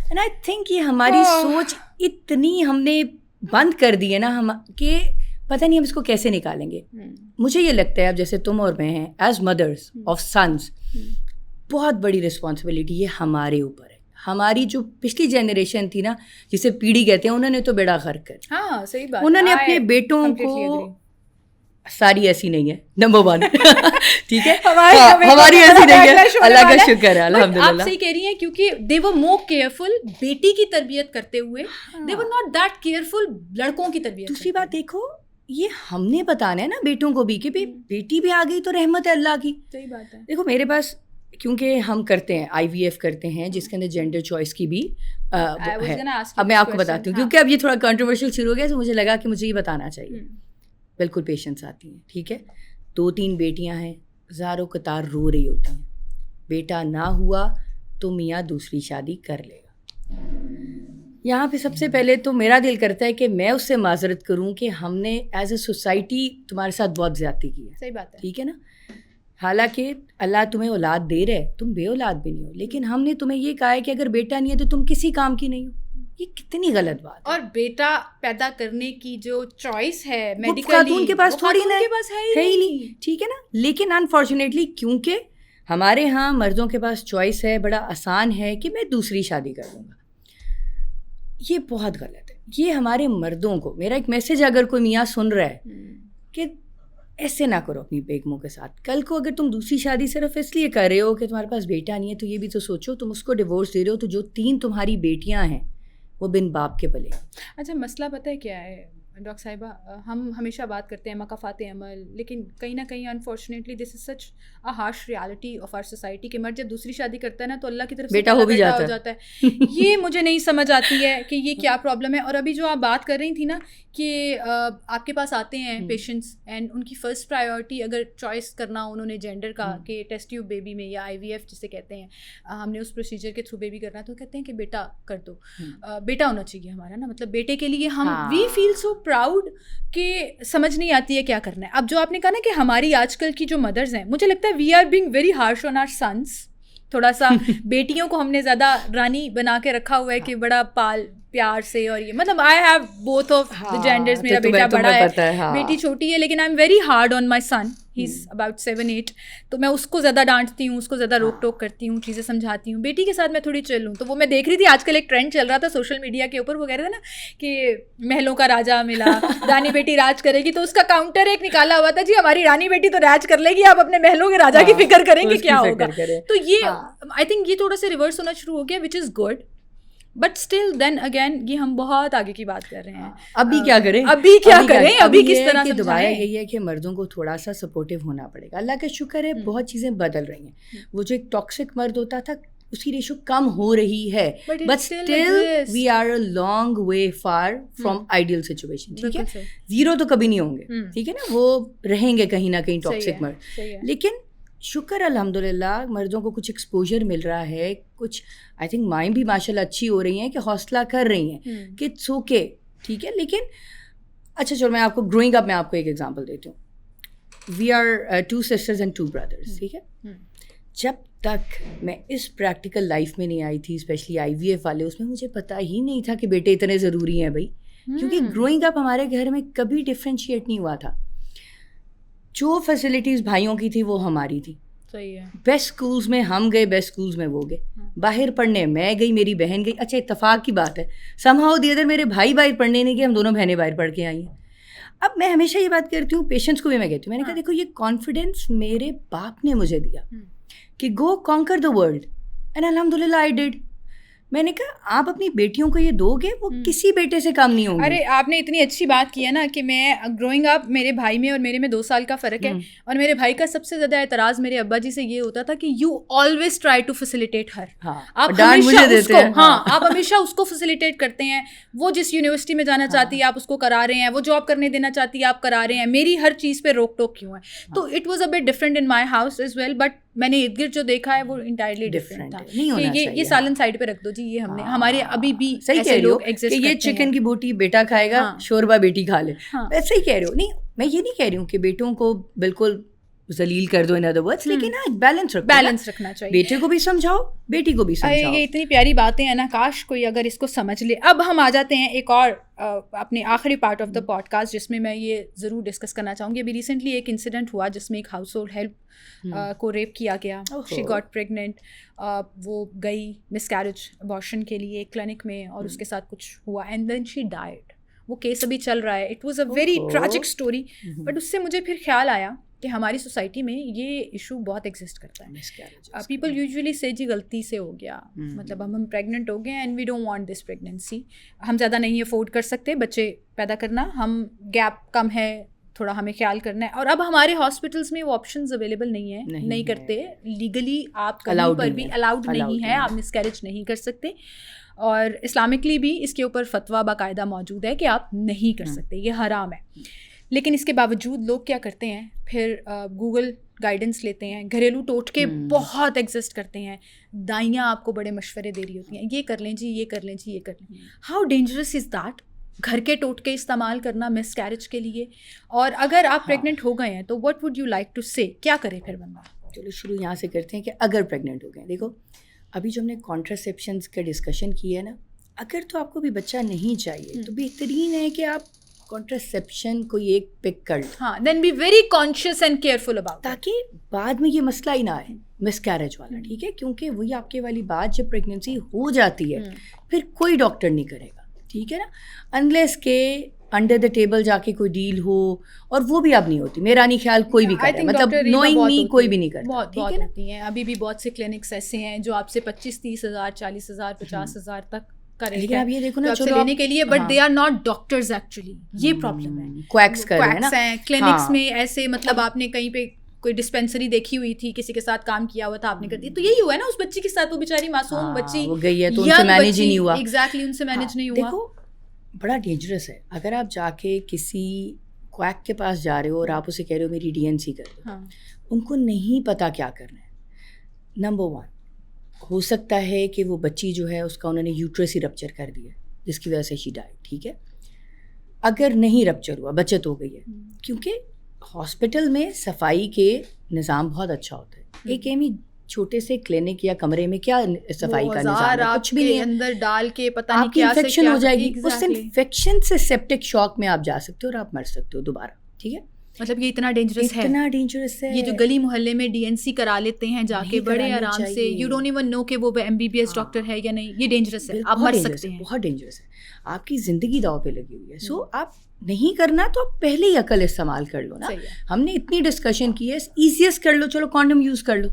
اینڈ آئی تھنک یہ ہماری سوچ اتنی ہم نے بند کر دی ہے نا ہم کہ پتہ نہیں ہم اس کو کیسے نکالیں گے. مجھے یہ لگتا ہے اب جیسے تم اور میں ہیں ایز مدرس آف سنس, بہت بڑی رسپانسبلٹی یہ ہمارے اوپر ہے. ہماری جو پچھلی جنریشن تھی نا, جسے پیڑھی کہتے ہیں, انہوں نے تو بیڑا غرق کر, ہاں صحیح بات, انہوں نے اپنے بیٹوں کو, ساری ایسی نہیں ہے نمبر 1, ٹھیک ہے, ہماری ایسی نہیں ہے, اللہ کا شکر ہے الحمدللہ. آپ صحیح کہہ رہی ہیں کیونکہ دے ور مور کیئرفل بیٹی کی تربیت کرتے ہوئے, دے ور ناٹ دیٹ کیئرفل لڑکوں کی تربیت. دوسری بات دیکھو, یہ ہم نے بتانا ہے نا بیٹوں کو بھی کہ بیٹی بھی آ گئی تو رحمت ہے اللہ کی. صحیح بات ہے. دیکھو میرے پاس, کیونکہ ہم کرتے ہیں IVF کرتے ہیں جس کے اندر جینڈر چوائس کی بھی ہے. اب میں آپ کو بتاتی ہوں کیونکہ اب یہ تھوڑا کنٹروورشل شروع ہو گیا تو مجھے لگا کہ مجھے یہ بتانا چاہیے. بالکل پیشنٹس آتی ہیں, ٹھیک ہے, 2-3 بیٹیاں ہیں, زاروں قطار رو رہی ہوتی ہیں, بیٹا نہ ہوا تو میاں دوسری شادی کر لے گا. یہاں پہ سب سے پہلے تو میرا دل کرتا ہے کہ میں اس سے معذرت کروں کہ ہم نے ایز اے سوسائٹی تمہارے ساتھ بہت زیادتی کی ہے. صحیح بات ہے, ٹھیک ہے نا. حالانکہ اللہ تمہیں اولاد دے رہے, تم بے اولاد بھی نہیں ہو, لیکن ہم نے تمہیں یہ کہا ہے کہ اگر بیٹا نہیں ہے تو تم کسی کام کی نہیں ہو. یہ کتنی غلط بات ہے. اور بیٹا پیدا کرنے کی جو چوائس ہے میڈیکلی خاتون کے پاس تھوڑی نا ہے ہی نہیں, ٹھیک ہے نا. لیکن انفارچونیٹلی کیونکہ ہمارے ہاں مردوں کے پاس چوائس ہے, بڑا آسان ہے کہ میں دوسری شادی کر لوں گا. یہ بہت غلط ہے. یہ ہمارے مردوں کو, میرا ایک میسج اگر کوئی میاں سن رہا ہے کہ ایسے نہ کرو اپنی بیگموں کے ساتھ. کل کو اگر تم دوسری شادی صرف اس لیے کر رہے ہو کہ تمہارے پاس بیٹا نہیں ہے تو یہ بھی تو سوچو, تم اس کو ڈیورس دے رہے ہو تو جو 3 تمہاری بیٹیاں ہیں وہ بن باپ کے پلے. اچھا مسئلہ پتہ ہے کیا ہے ڈاکٹر صاحبہ, ہم ہمیشہ بات کرتے ہیں مکافات عمل, لیکن کہیں نہ کہیں unfortunately this is such a harsh reality of our society کہ مرد جب دوسری شادی کرتا ہے نا تو اللہ کی طرف سے بیٹا ہو بھی جاتا ہے. یہ مجھے نہیں سمجھ آتی ہے کہ یہ کیا پرابلم ہے. اور ابھی جو آپ بات کر رہی تھی نا کہ آپ کے پاس آتے ہیں پیشنٹس اینڈ ان کی فرسٹ پرائیورٹی اگر چوائس کرنا انہوں نے جینڈر کا کہ ٹیسٹ ٹیوب بیبی میں یا IVF جسے کہتے ہیں, ہم نے اس پروسیجر کے تھرو بیبی کرنا, تو کہتے ہیں کہ بیٹا کر دو, بیٹا ہونا چاہیے ہمارا نا, مطلب بیٹے کے لیے ہم وی فیل سو پراؤڈ کہ سمجھ نہیں آتی ہے کیا کرنا ہے. اب جو آپ نے کہا نا کہ ہماری آج کل کی جو مدرز ہیں, مجھے لگتا ہے we are being very harsh on our sons. تھوڑا سا بیٹیوں کو ہم نے زیادہ رانی بنا کے رکھا ہوا ہے کہ بڑا پال پیار سے, اور یہ مطلب I have both of the genders, میرا بیٹا بڑا ہے, بیٹی چھوٹی ہے, لیکن I am very hard on my son, he is about 7-8, تو میں اس کو زیادہ ڈانٹتی ہوں, اس کو زیادہ روک ٹوک کرتی ہوں, چیزیں سمجھاتی ہوں. بیٹی کے ساتھ میں تھوڑی چل ہوں. تو وہ میں دیکھ رہی تھی آج کل ایک ٹرینڈ چل رہا تھا سوشل میڈیا کے اوپر, وہ کہہ رہے تھے نا کہ محلوں کا راجا ملا, رانی بیٹی راج کرے گی, تو اس کا کاؤنٹر ایک نکالا ہوا تھا, جی ہماری رانی بیٹی تو راج کر لے گی, آپ اپنے محلوں کے راجا کی فکر کریں گے کیا ہوگا. تو یہ آئی تھنک یہ تھوڑا سا ریورس ہونا شروع ہو گیا, which is good. But still then again یہ ہم بہت آگے کی بات کر رہے ہیں. ابھی کیا کریں, ابھی کس طرح کی دعائیں یہی ہے کہ مردوں کو تھوڑا سا سپورٹیو ہونا پڑے گا. اللہ کا شکر ہے بہت چیزیں بدل رہی ہیں. وہ جو ایک ٹاکسک مرد ہوتا تھا اس کی ریشو کم ہو رہی ہے, but still we are a long way far from ideal situation. ٹھیک ہے, زیرو تو کبھی نہیں ہوں گے, ٹھیک ہے نا, وہ رہیں گے کہیں نہ کہیں ٹاکسک مرد. لیکن شکر الحمدللہ مردوں کو کچھ ایکسپوجر مل رہا ہے, کچھ آئی تھنک مائنڈ بھی ماشاء اللہ اچھی ہو رہی ہیں کہ حوصلہ کر رہی ہیں کہ اٹس اوکے, ٹھیک ہے. لیکن اچھا چلو میں آپ کو گروئنگ اپ میں آپ کو ایک ایگزامپل دیتی ہوں. We are 2 sisters and 2 brothers, ٹھیک ہے. جب تک میں اس پریکٹیکل لائف میں نہیں آئی تھی, اسپیشلی IVF والے, اس میں مجھے پتہ ہی نہیں تھا کہ بیٹے اتنے ضروری ہیں بھائی, کیونکہ گروئنگ اپ ہمارے گھر میں کبھی ڈفرینشیٹ نہیں ہوا تھا. جو فیسلٹیز بھائیوں کی تھی وہ ہماری تھی. بیسٹ اسکولس میں ہم گئے, بیسٹ اسکولس میں وہ گئے, باہر پڑھنے میں گئی, میری بہن گئی. اچھا اتفاق کی بات ہے سم ہاؤ دی ادر میرے بھائی باہر پڑھنے نہیں گئے, ہم دونوں بہنیں باہر پڑھ کے آئی ہیں. اب میں ہمیشہ یہ بات کرتی ہوں, پیشنٹس کو بھی میں کہتی ہوں, میں نے کہا دیکھو یہ کانفیڈینس میرے باپ نے مجھے دیا کہ گو کانکر دا ورلڈ, اینڈ الحمدللہ آئی ڈیڈ. میں نے کہا آپ اپنی بیٹیوں کو یہ دو گے, وہ کسی بیٹے سے کم نہیں ہوں گے. ارے آپ نے اتنی اچھی بات کی ہے نا کہ میں گروئنگ اپ, میرے بھائی میں اور میرے میں 2 سال کا فرق ہے, اور میرے بھائی کا سب سے زیادہ اعتراض میرے ابا جی سے یہ ہوتا تھا کہ you always try to facilitate her. آپ ہمیشہ اس کو فیسیلیٹیٹ کرتے ہیں, وہ جس یونیورسٹی میں جانا چاہتی ہے آپ اس کو کرا رہے ہیں, وہ جاب کرنے دینا چاہتی ہے آپ کرا رہے ہیں, میری ہر چیز پہ روک ٹوک کیوں ہے. تو it was a bit different in my house as well, but میں نے ارد گرد جو دیکھا ہے وہ انٹائرلی ڈفرنٹ تھا. یہ سالن سائڈ پہ رکھ دو جی, یہ ہم نے ہمارے ابھی بھی ایسے لوگ ایگزسٹ کرتے ہیں. یہ چکن کی بوٹی بیٹا کھائے گا, شوربا بیٹی کھا لے, صحیح کہہ رہے ہو. نہیں میں یہ نہیں کہہ رہی ہوں کہ بیٹوں کو بالکل ذلیل کر دو ان ادر ورڈس, لیکن ہاں بیلنس رکھنا چاہیے. بیٹے کو بھی سمجھاؤ, بیٹی کو بھی سمجھاؤ. یہ اتنی پیاری باتیں ہیں نا, کاش کوئی اگر اس کو سمجھ لے. اب ہم آ جاتے ہیں ایک اور اپنے آخری part of the podcast, جس میں میں یہ ضرور ڈسکس کرنا چاہوں گی. ابھی ریسنٹلی ایک انسیڈنٹ ہوا جس میں ایک ہاؤس ہولڈ ہیلپ کو ریپ کیا گیا. شی گاٹ پریگننٹ, وہ گئی مس کیریج ابارشن کے لیے ایک کلینک میں, اور اس کے ساتھ کچھ ہوا اینڈ دین شی ڈائڈ. وہ کیس ابھی چل رہا ہے. It was a very tragic story. But اس سے مجھے پھر خیال آیا کہ ہماری سوسائٹی میں یہ ایشو بہت ایگزسٹ کرتا ہے. پیپل یوزلی سے جی غلطی سے ہو گیا, مطلب ہم پریگننٹ ہو گئے and we don't want this pregnancy, ہم زیادہ نہیں افورڈ کر سکتے بچے پیدا کرنا, ہم گیپ کم ہے, تھوڑا ہمیں خیال کرنا ہے. اور اب ہمارے ہاسپٹلس میں وہ آپشنز اویلیبل نہیں ہیں, نہیں کرتے لیگلی, آپ کہیں پر بھی الاؤڈ نہیں ہے, آپ مس کیریج نہیں کر سکتے. اور اسلامکلی بھی اس کے اوپر فتویٰ باقاعدہ موجود ہے کہ آپ نہیں کر سکتے, یہ حرام ہے. لیکن اس کے باوجود لوگ کیا کرتے ہیں, پھر گوگل گائیڈنس لیتے ہیں, گھریلو ٹوٹکے بہت ایگزسٹ کرتے ہیں, دائیاں آپ کو بڑے مشورے دے رہی ہوتی ہیں, یہ کر لیں جی, یہ کر لیں جی, یہ کر لیں. ہاؤ ڈینجرس از دیٹ, گھر کے ٹوٹکے استعمال کرنا مس کیریج کے لیے. اور اگر آپ پریگننٹ ہو گئے ہیں تو what would you like to say, کیا کرے پھر بندہ؟ چلو شروع یہاں سے کرتے ہیں کہ اگر پریگننٹ ہو گئے. دیکھو ابھی جو ہم نے کانٹراسیپشنس کا ڈسکشن کی ہے نا, اگر تو آپ کو بھی بچہ نہیں چاہیے تو بہترین ہے کہ آپ کانٹراسیپشن کوئی ایک پک کر لیں. ہاں, then be very conscious and careful about, تاکہ بعد میں یہ مسئلہ ہی نہ آئے مس کیریج والا. ٹھیک ہے, کیونکہ وہی آپ کے والی بات, جب پریگننسی ہو جاتی ہے پھر کوئی ڈاکٹر نہیں کرے گا. ٹھیک ہے نا, انلیس کہ انڈر دا ٹیبل جا کے کوئی ڈیل ہو, اور وہ بھی اب نہیں ہوتی, میرا نہیں خیال کوئی بھی کرے, مطلب نوئنگلی کوئی بھی نہیں کرتا. بہت ہوتی ہیں ابھی بھی, بہت سے کلینکس ایسے ہیں جو آپ سے 25-30 ہزار 40 ہزار 50 ہزار تک لیکن آپ یہ دیکھو نا لینے کے لیے, but they are not doctors actually. یہ پرابلم ہے, کویکس کر رہے ہیں نا کلینکس میں ایسے, مطلب آپ نے کہیں پہ کوئی ڈسپینسری دیکھی ہوئی تھی, کسی کے ساتھ کام کیا ہوا تھا, آپ نے کر دیا, تو یہی ہوا ہے نا اس بچی کے ساتھ. وہ بیچاری معصوم بچی گئی ہے تو ان سے مینیج ہی نہیں ہوا. ایگزیکٹلی, ان سے مینیج نہیں ہوا. دیکھو بڑا ڈینجرس ہے اگر آپ جا کے کسی کویک کے پاس جا رہے ہو اور آپ اسے کہہ رہے ہو میری DNC کر دو. ان کو نہیں پتا کیا کرنا ہے. نمبر 1, ہو سکتا ہے کہ وہ بچی جو ہے اس کا انہوں نے یوٹرس ہی رپچر کر دیا جس کی وجہ سے شی ڈائیڈ. ٹھیک ہے, اگر نہیں رپچر ہوا, بچت ہو گئی ہے, کیونکہ ہاسپٹل میں صفائی کے نظام بہت اچھا ہوتا ہے. ایک ایمی چھوٹے سے کلینک یا کمرے میں کیا صفائی کا نظام ہے, کچھ بھی نہیں, اندر ڈال کے پتہ نہیں آپ کی انفیکشن ہو جائے گی. اس انفیکشن سے سیپٹک شاک میں آپ جا سکتے ہو اور آپ مر سکتے ہو دوبارہ. ٹھیک ہے, مطلب یہ اتنا ڈینجرس ہے, اتنا ڈینجرس ہے. یہ جو گلی محلے میں DNC کرا لیتے ہیں جا کے بڑے آرام سے, یو ڈونٹ ایون نو کہ وہ MBBS ڈاکٹر ہے یا نہیں, یہ ڈینجرس ہے, آپ مر سکتے ہیں. بہت ڈینجرس ہے, آپ کی زندگی داؤ پہ لگی ہوئی ہے. سو آپ نہیں کرنا تو آپ پہلے ہی عقل استعمال کر لو نا. ہم نے اتنی ڈسکشن کی ہے, ایزیسٹ کر لو, چلو کانڈم یوز کر لو.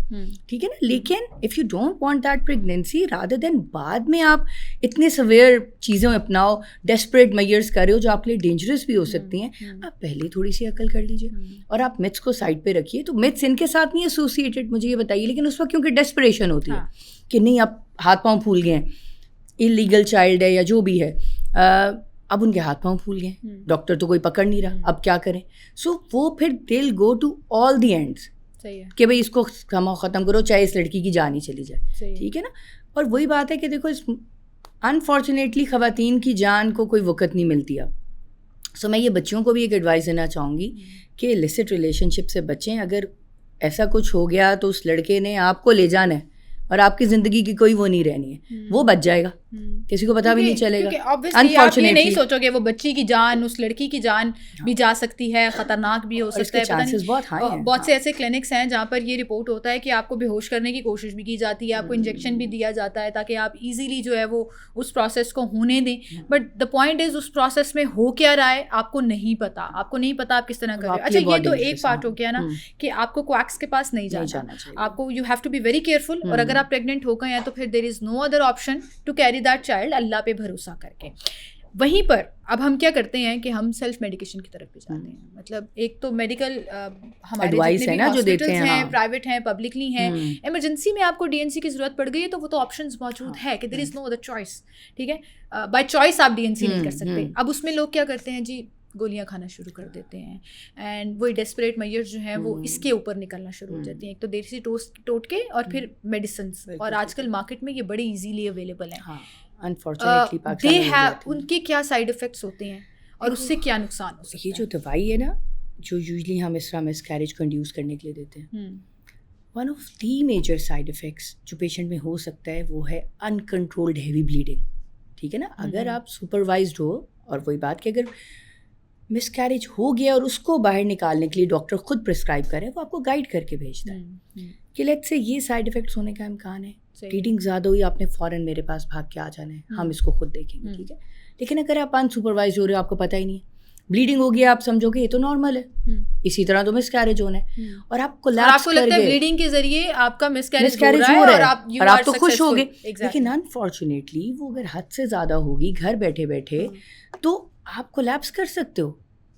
ٹھیک ہے نا, لیکن if you don't want that pregnancy, rather than بعد میں آپ اتنے سویئر چیزیں اپناؤ, ڈیسپریٹ میئرس کر رہے ہو جو آپ کے لیے ڈینجرس بھی ہو سکتی ہیں, آپ پہلے تھوڑی سی عقل کر لیجیے. اور آپ متس کو سائڈ پہ رکھیے. تو متس ان کے ساتھ نہیں ایسوسیٹیڈ, مجھے یہ بتائیے, لیکن اس وقت کیونکہ ڈیسپریشن ہوتی ہے کہ نہیں اب ہاتھ پاؤں پھول گئے ہیں, انلیگل چائلڈ ہے یا جو بھی ہے, اب ان کے ہاتھ پاؤں پھول گئے, ڈاکٹر تو کوئی پکڑ نہیں رہا, اب کیا کریں. سو وہ پھر دل go to all the ends کہ بھائی اس کو ختم کرو, چاہے اس لڑکی کی جان ہی چلی جائے. ٹھیک ہے نا, اور وہی بات ہے کہ دیکھو انفارچونیٹلی خواتین کی جان کو کوئی وقت نہیں ملتی اب. سو میں یہ بچیوں کو بھی ایک ایڈوائس دینا چاہوں گی کہ illicit ریلیشن شپ سے بچیں. اگر ایسا کچھ ہو گیا تو اس لڑکے نے آپ کو لے جانا ہے اور آپ کی زندگی کی کوئی وہ نہیں رہنی ہے, وہ بچ جائے گا, کسی کو پتا بھی نہیں چلے گا. آپ یہ نہیں سوچو کہ وہ بچی کی جان, اس لڑکی کی جان بھی جا سکتی ہے, خطرناک بھی ہو سکتا ہے. بہت سے ایسے کلینکس ہیں جہاں پر یہ رپورٹ ہوتا ہے کہ آپ کو بے ہوش کرنے کی کوشش بھی کی جاتی ہے, آپ کو انجیکشن بھی دیا جاتا ہے تاکہ آپ ایزیلی جو ہے وہ اس پروسیس کو ہونے دیں. بٹ دا پوائنٹ از اس پروسیس میں ہو کیا رہا ہے آپ کو نہیں پتا, آپ کو نہیں پتا آپ کس طرح کر رہے. اچھا یہ تو ایک پارٹ ہو گیا نا کہ آپ کو کویکس کے پاس نہیں جانا, آپ کو you have to be very careful. اور اگر آپ پریگننٹ ہو گئے ہیں تو پھر there is no other option to carry that child, اللہ پہ بھروسہ کر کے. وہیں پر اب ہم کیا کرتے ہیں کہ ہم سیلف میڈیکیشن کی طرف بھی جاتے ہیں. مطلب ایک تو میڈیکل ہمارے جتنے بھی ہاسپٹلس ہیں, پرائیویٹ ہیں, پبلکلی ہیں, ایمرجنسی میں آپ کو DNC کی ضرورت پڑ گئی ہے تو وہ تو آپشنز موجود ہے کہ دیر از نو ادر چوائس. ٹھیک ہے, بائی چوائس آپ DNC نہیں کر سکتے. اب اس میں لوگ کیا کرتے ہیں جی, گولیاں کھانا شروع کر دیتے ہیں, اینڈ وہی ڈیسپریٹ میئرز جو ہیں وہ اس کے اوپر نکلنا شروع ہو جاتے ہیں. ایک تو دیسی ٹوٹکے اور پھر میڈیسنس, اور آج کل مارکیٹ میں یہ بڑی ایزیلی اویلیبل ہیں. ان کے کیا سائڈ افیکٹس ہوتے ہیں اور اس سے کیا نقصان ہو سکتا ہے. یہ جو دوائی ہے نا, جو یوزلی ہم اس طرح مس کیریج کو انڈیوس کرنے کے لیے دیتے ہیں, one of the major side effects جو پیشنٹ میں ہو سکتا ہے وہ ہے انکنٹرولڈ ہیوی بلیڈنگ. ٹھیک ہے نا, اگر آپ سپروائزڈ ہو, اور وہی بات کہ اگر مس کیریج ہو گیا اور اس کو باہر نکالنے کے لیے ڈاکٹر خود پرسکرائب کرے, وہ آپ کو گائڈ کر کے بھیجتا ہے کہ لیٹس سے یہ سائڈ افیکٹس ہونے کا امکان ہے, بلیڈنگ زیادہ ہوئی, آپ نے فوراً میرے پاس بھاگ کے آ جانا ہے, ہم اس کو خود دیکھیں گے. ٹھیک ہے, لیکن اگر آپ انسپروائزڈ ہو رہے ہو, آپ کو پتہ ہی نہیں ہے, بلیڈنگ ہو گیا, آپ سمجھو کہ یہ تو نارمل ہے, اسی طرح تو مس کیریج ہونا ہے, اور آپ کو لگتا ہے بلیڈنگ کے ذریعے آپ کا مس کیریج ہو رہا ہے اور آپ تو خوش ہو گئے. لیکن انفارچونیٹلی وہ اگر حد سے زیادہ ہوگی گھر بیٹھے بیٹھے, تو آپ کولیپس کر سکتے ہو,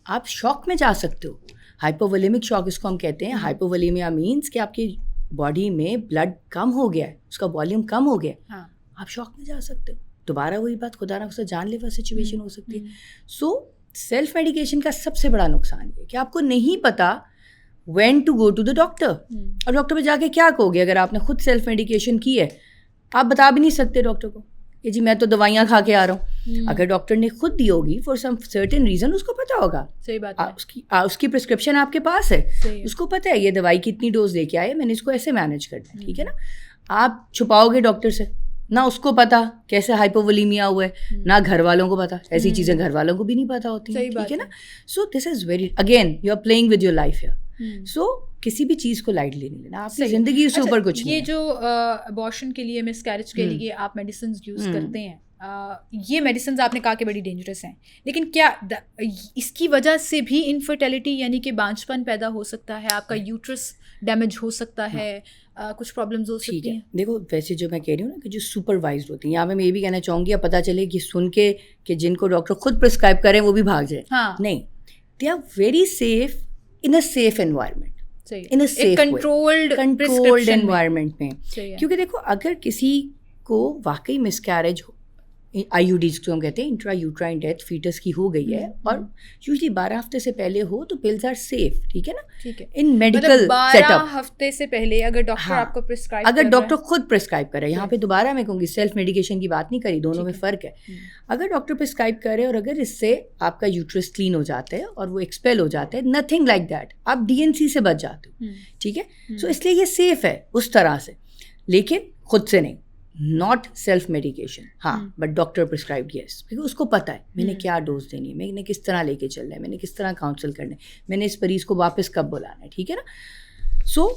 آپ شاک میں جا سکتے ہو. ہائپوولیمک شاک اس کو ہم کہتے ہیں. ہائپوولیمیا مینس کہ آپ کی باڈی میں بلڈ کم ہو گیا ہے, اس کا والیوم کم ہو گیا, آپ شاک میں جا سکتے ہو. دوبارہ وہی بات, خدا نہ خواستہ جان لیوا سچویشن ہو سکتی ہے. سو سیلف میڈیکیشن کا سب سے بڑا نقصان یہ کہ آپ کو نہیں پتا when to go to the doctor, اور ڈاکٹر پہ جا کے کیا کہو گے. اگر آپ نے خود سیلف میڈیکیشن کی ہے, آپ بتا بھی نہیں سکتے ڈاکٹر کو کہ جی میں تو دوائیاں کھا کے آ رہا ہوں. اگر ڈاکٹر نے خود دی ہوگی فار سم سرٹن ریزن, اس کو پتا ہوگا, صحیح بات ہے, اس کی پرسکرپشن آپ کے پاس ہے, اس کو پتا ہے یہ دوائی کتنی ڈوز دے کے آئے, میں نے اس کو ایسے مینیج کرنا ہے. ٹھیک ہے نا, آپ چھپاؤ گے ڈاکٹر سے, نہ اس کو پتا کیسے ہائپوولیمیا ہوا ہے, نہ گھر والوں کو پتا. ایسی چیزیں گھر والوں کو بھی نہیں پتا ہوتی ہیں. ٹھیک ہے نا, so this is very, again you are playing with your life here. So کسی بھی چیز کو لائٹلی نہیں لینا, آپ کی زندگی اس سے اوپر کچھ نہیں. یہ جو ابارشن کے لیے, مس کیریج کے لیے آپ میڈیسنز یوز کرتے ہیں, یہ میڈیسنز آپ نے کہا کہ بڑی ڈینجرس ہیں, لیکن کیا اس کی وجہ سے بھی انفرٹیلٹی یعنی کہ بانجھپن پیدا ہو سکتا ہے, آپ کا یوٹرس ڈیمیج ہو سکتا ہے, کچھ پرابلمز ہو سکتی ہیں؟ دیکھو ویسے جو میں کہہ رہی ہوں نا کہ جو سپروائزڈ ہوتی ہیں, یہاں میں یہ بھی کہنا چاہوں گی, اب پتہ چلے کہ سن کے کہ جن کو ڈاکٹر خود پرسکرائب کریں وہ بھی بھاگ جائیں. نہیں, they are very safe in a safe environment, in a safe controlled environment میں. کیونکہ دیکھو اگر کسی کو واقعی miscarriage I U Ds کو ہم کہتے ہیں انٹرا یوٹرائن ڈیتھ فیٹس کی ہو گئی ہے, اور یوزلی 12 ہفتے سے پہلے ہو تو پلز آر سیف. ٹھیک ہے نا, ٹھیک ہے, ان میڈیکل سیٹ اپ 12 ہفتے سے پہلے اگر ڈاکٹر آپ کو پرسکرائب, اگر ڈاکٹر خود پرسکرائب کرے, یہاں پہ دوبارہ میں کہوں گی سیلف میڈیکیشن کی بات نہیں کری, دونوں میں فرق ہے. اگر ڈاکٹر پرسکرائب کرے اور اگر اس سے آپ کا یوٹرس کلین ہو جاتا ہے اور وہ ایکسپیل ہو جاتا ہے, نتھنگ لائک دیٹ, آپ DNC سے بچ جاتے ہو. ٹھیک ہے, سو اس لیے یہ سیف ہے اس طرح سے, لیکن خود سے نہیں, ناٹ سیلف میڈیکیشن. ہاں, بٹ ڈاکٹر پرسکرائبڈ, یس, کیونکہ اس کو پتہ ہے میں نے کیا ڈوز دینی ہے, میں نے کس طرح لے کے چلنا ہے, میں نے کس طرح کاؤنسل کرنا ہے, میں نے اس مریض کو واپس کب بلانا ہے. ٹھیک ہے نا, سو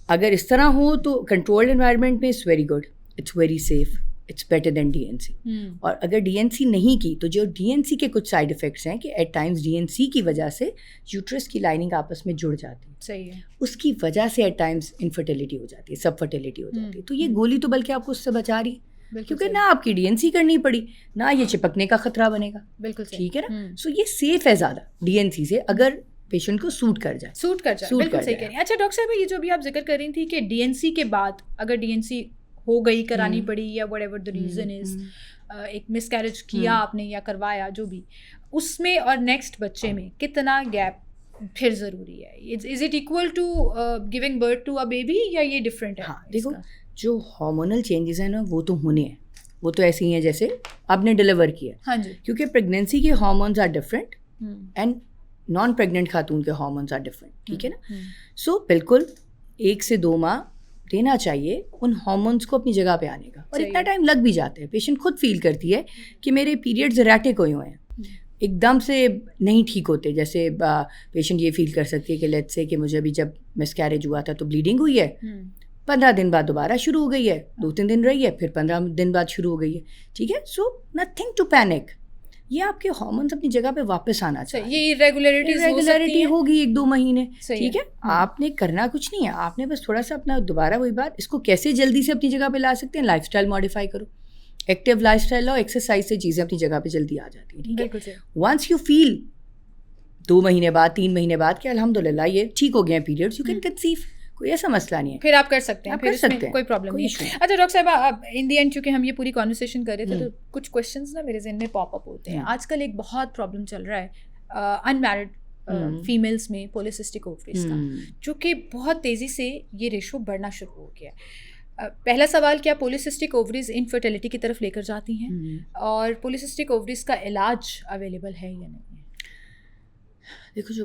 اگر اس طرح ہو تو کنٹرولڈ انوائرمنٹ میں it's very good, it's very safe, it's better than DNC. اور اگر DNC نہیں کی تو جو DNC کے کچھ سائڈ افیکٹس ہیں کہ ایٹ ٹائمز DNC کی وجہ سے یوٹرس کی لائننگ آپس میں جڑ جاتی ہے. صحیح ہے, اس کی وجہ سے ایٹ ٹائمز انفرٹیلٹی ہو جاتی ہے, سب فرٹیلٹی ہو جاتی ہے. تو یہ گولی تو بلکہ آپ کو اس سے بچا رہی ہے, کیونکہ نہ آپ کی DNC کرنی پڑی, نہ یہ چپکنے کا خطرہ بنے گا. بالکل ٹھیک ہے نا, سو یہ سیف ہے زیادہ DNC سے, اگر پیشنٹ کو سوٹ کر جائے. بالکل صحیح کہہ رہی ہیں. اچھا ڈاکٹر صاحب, یہ جو بھی آپ ذکر کر رہی تھی کہ DNC کے بعد اگر DNC ہو گئی, کرانی پڑی, یا what ever the reason is, ایک مس کیریج کیا آپ نے یا کروایا جو بھی, اس میں اور نیکسٹ بچے میں کتنا گیپ پھر ضروری ہے؟ Is it equal to giving birth to a baby, یا یہ ڈفرینٹ ہے؟ ہاں دیکھو, جو ہارمونل چینجز ہیں نا وہ تو ہونے ہیں, وہ تو ایسے ہی ہیں جیسے آپ نے ڈلیور کیا. ہاں جی, کیونکہ پریگنینسی کے hormones are different and non pregnant خاتون کے ہارمونز آر ڈفرینٹ. ٹھیک ہے نا, سو بالکل 1 سے 2 ماہ دینا چاہیے ان ہارمونس کو اپنی جگہ پہ آنے کا, اور اتنا ٹائم لگ بھی جاتا ہے. پیشنٹ خود فیل کرتی ہے کہ میرے پیریڈز اریٹک ہوئے ہیں, ایک دم سے نہیں ٹھیک ہوتے. جیسے پیشنٹ یہ فیل کر سکتی ہے کہ لیٹس سے کہ مجھے ابھی جب مس کیریج ہوا تھا تو بلیڈنگ ہوئی ہے, 15 دن بعد دوبارہ شروع ہو گئی ہے, 2-3 دن رہی ہے, پھر 15 دن بعد شروع ہو گئی ہے. ٹھیک ہے, سو نتھنگ ٹو پینک, یہ آپ کے ہارمونس اپنی جگہ پہ واپس آنا چاہیے. یہ ریگولیرٹی ہوگی 1-2 مہینے. ٹھیک ہے, آپ نے کرنا کچھ نہیں ہے, آپ نے بس تھوڑا سا اپنا دوبارہ وہی بات, اس کو کیسے جلدی سے اپنی جگہ پہ لا سکتے ہیں, لائف اسٹائل ماڈیفائی کرو, ایکٹیو لائف اسٹائل لاؤ, ایکسرسائز سے چیزیں اپنی جگہ پہ جلدی آ جاتی ہیں. ٹھیک ہے, ونس یو فیل 2 مہینے بعد 3 مہینے بعد کہ الحمد للہ یہ ٹھیک ہو گئے ہیں پیریڈس, یو کین کنسیو, کوئی ایسا مسئلہ نہیں ہے, پھر آپ کر سکتے ہیں, پھر اس میں کوئی پرابلم نہیں ہے. اچھا ڈاکٹر صاحب, ان دی اینڈ چونکہ ہم یہ پوری کانورسیشن کر رہے تھے تو کچھ کویشچنز نا میرے ذہن میں پاپ اپ ہوتے ہیں. آج کل ایک بہت پرابلم چل رہا ہے ان میرڈ فیمیلس میں پولیسسٹک اووریز کا, جو کہ بہت تیزی سے یہ ریشو بڑھنا شروع ہو گیا ہے. پہلا سوال, کیا پولیسسٹک اووریز انفرٹیلٹی کی طرف لے کر جاتی ہیں, اور پولیسسٹک اووریز کا علاج اویلیبل ہے یا نہیں ہے؟ دیکھو, جو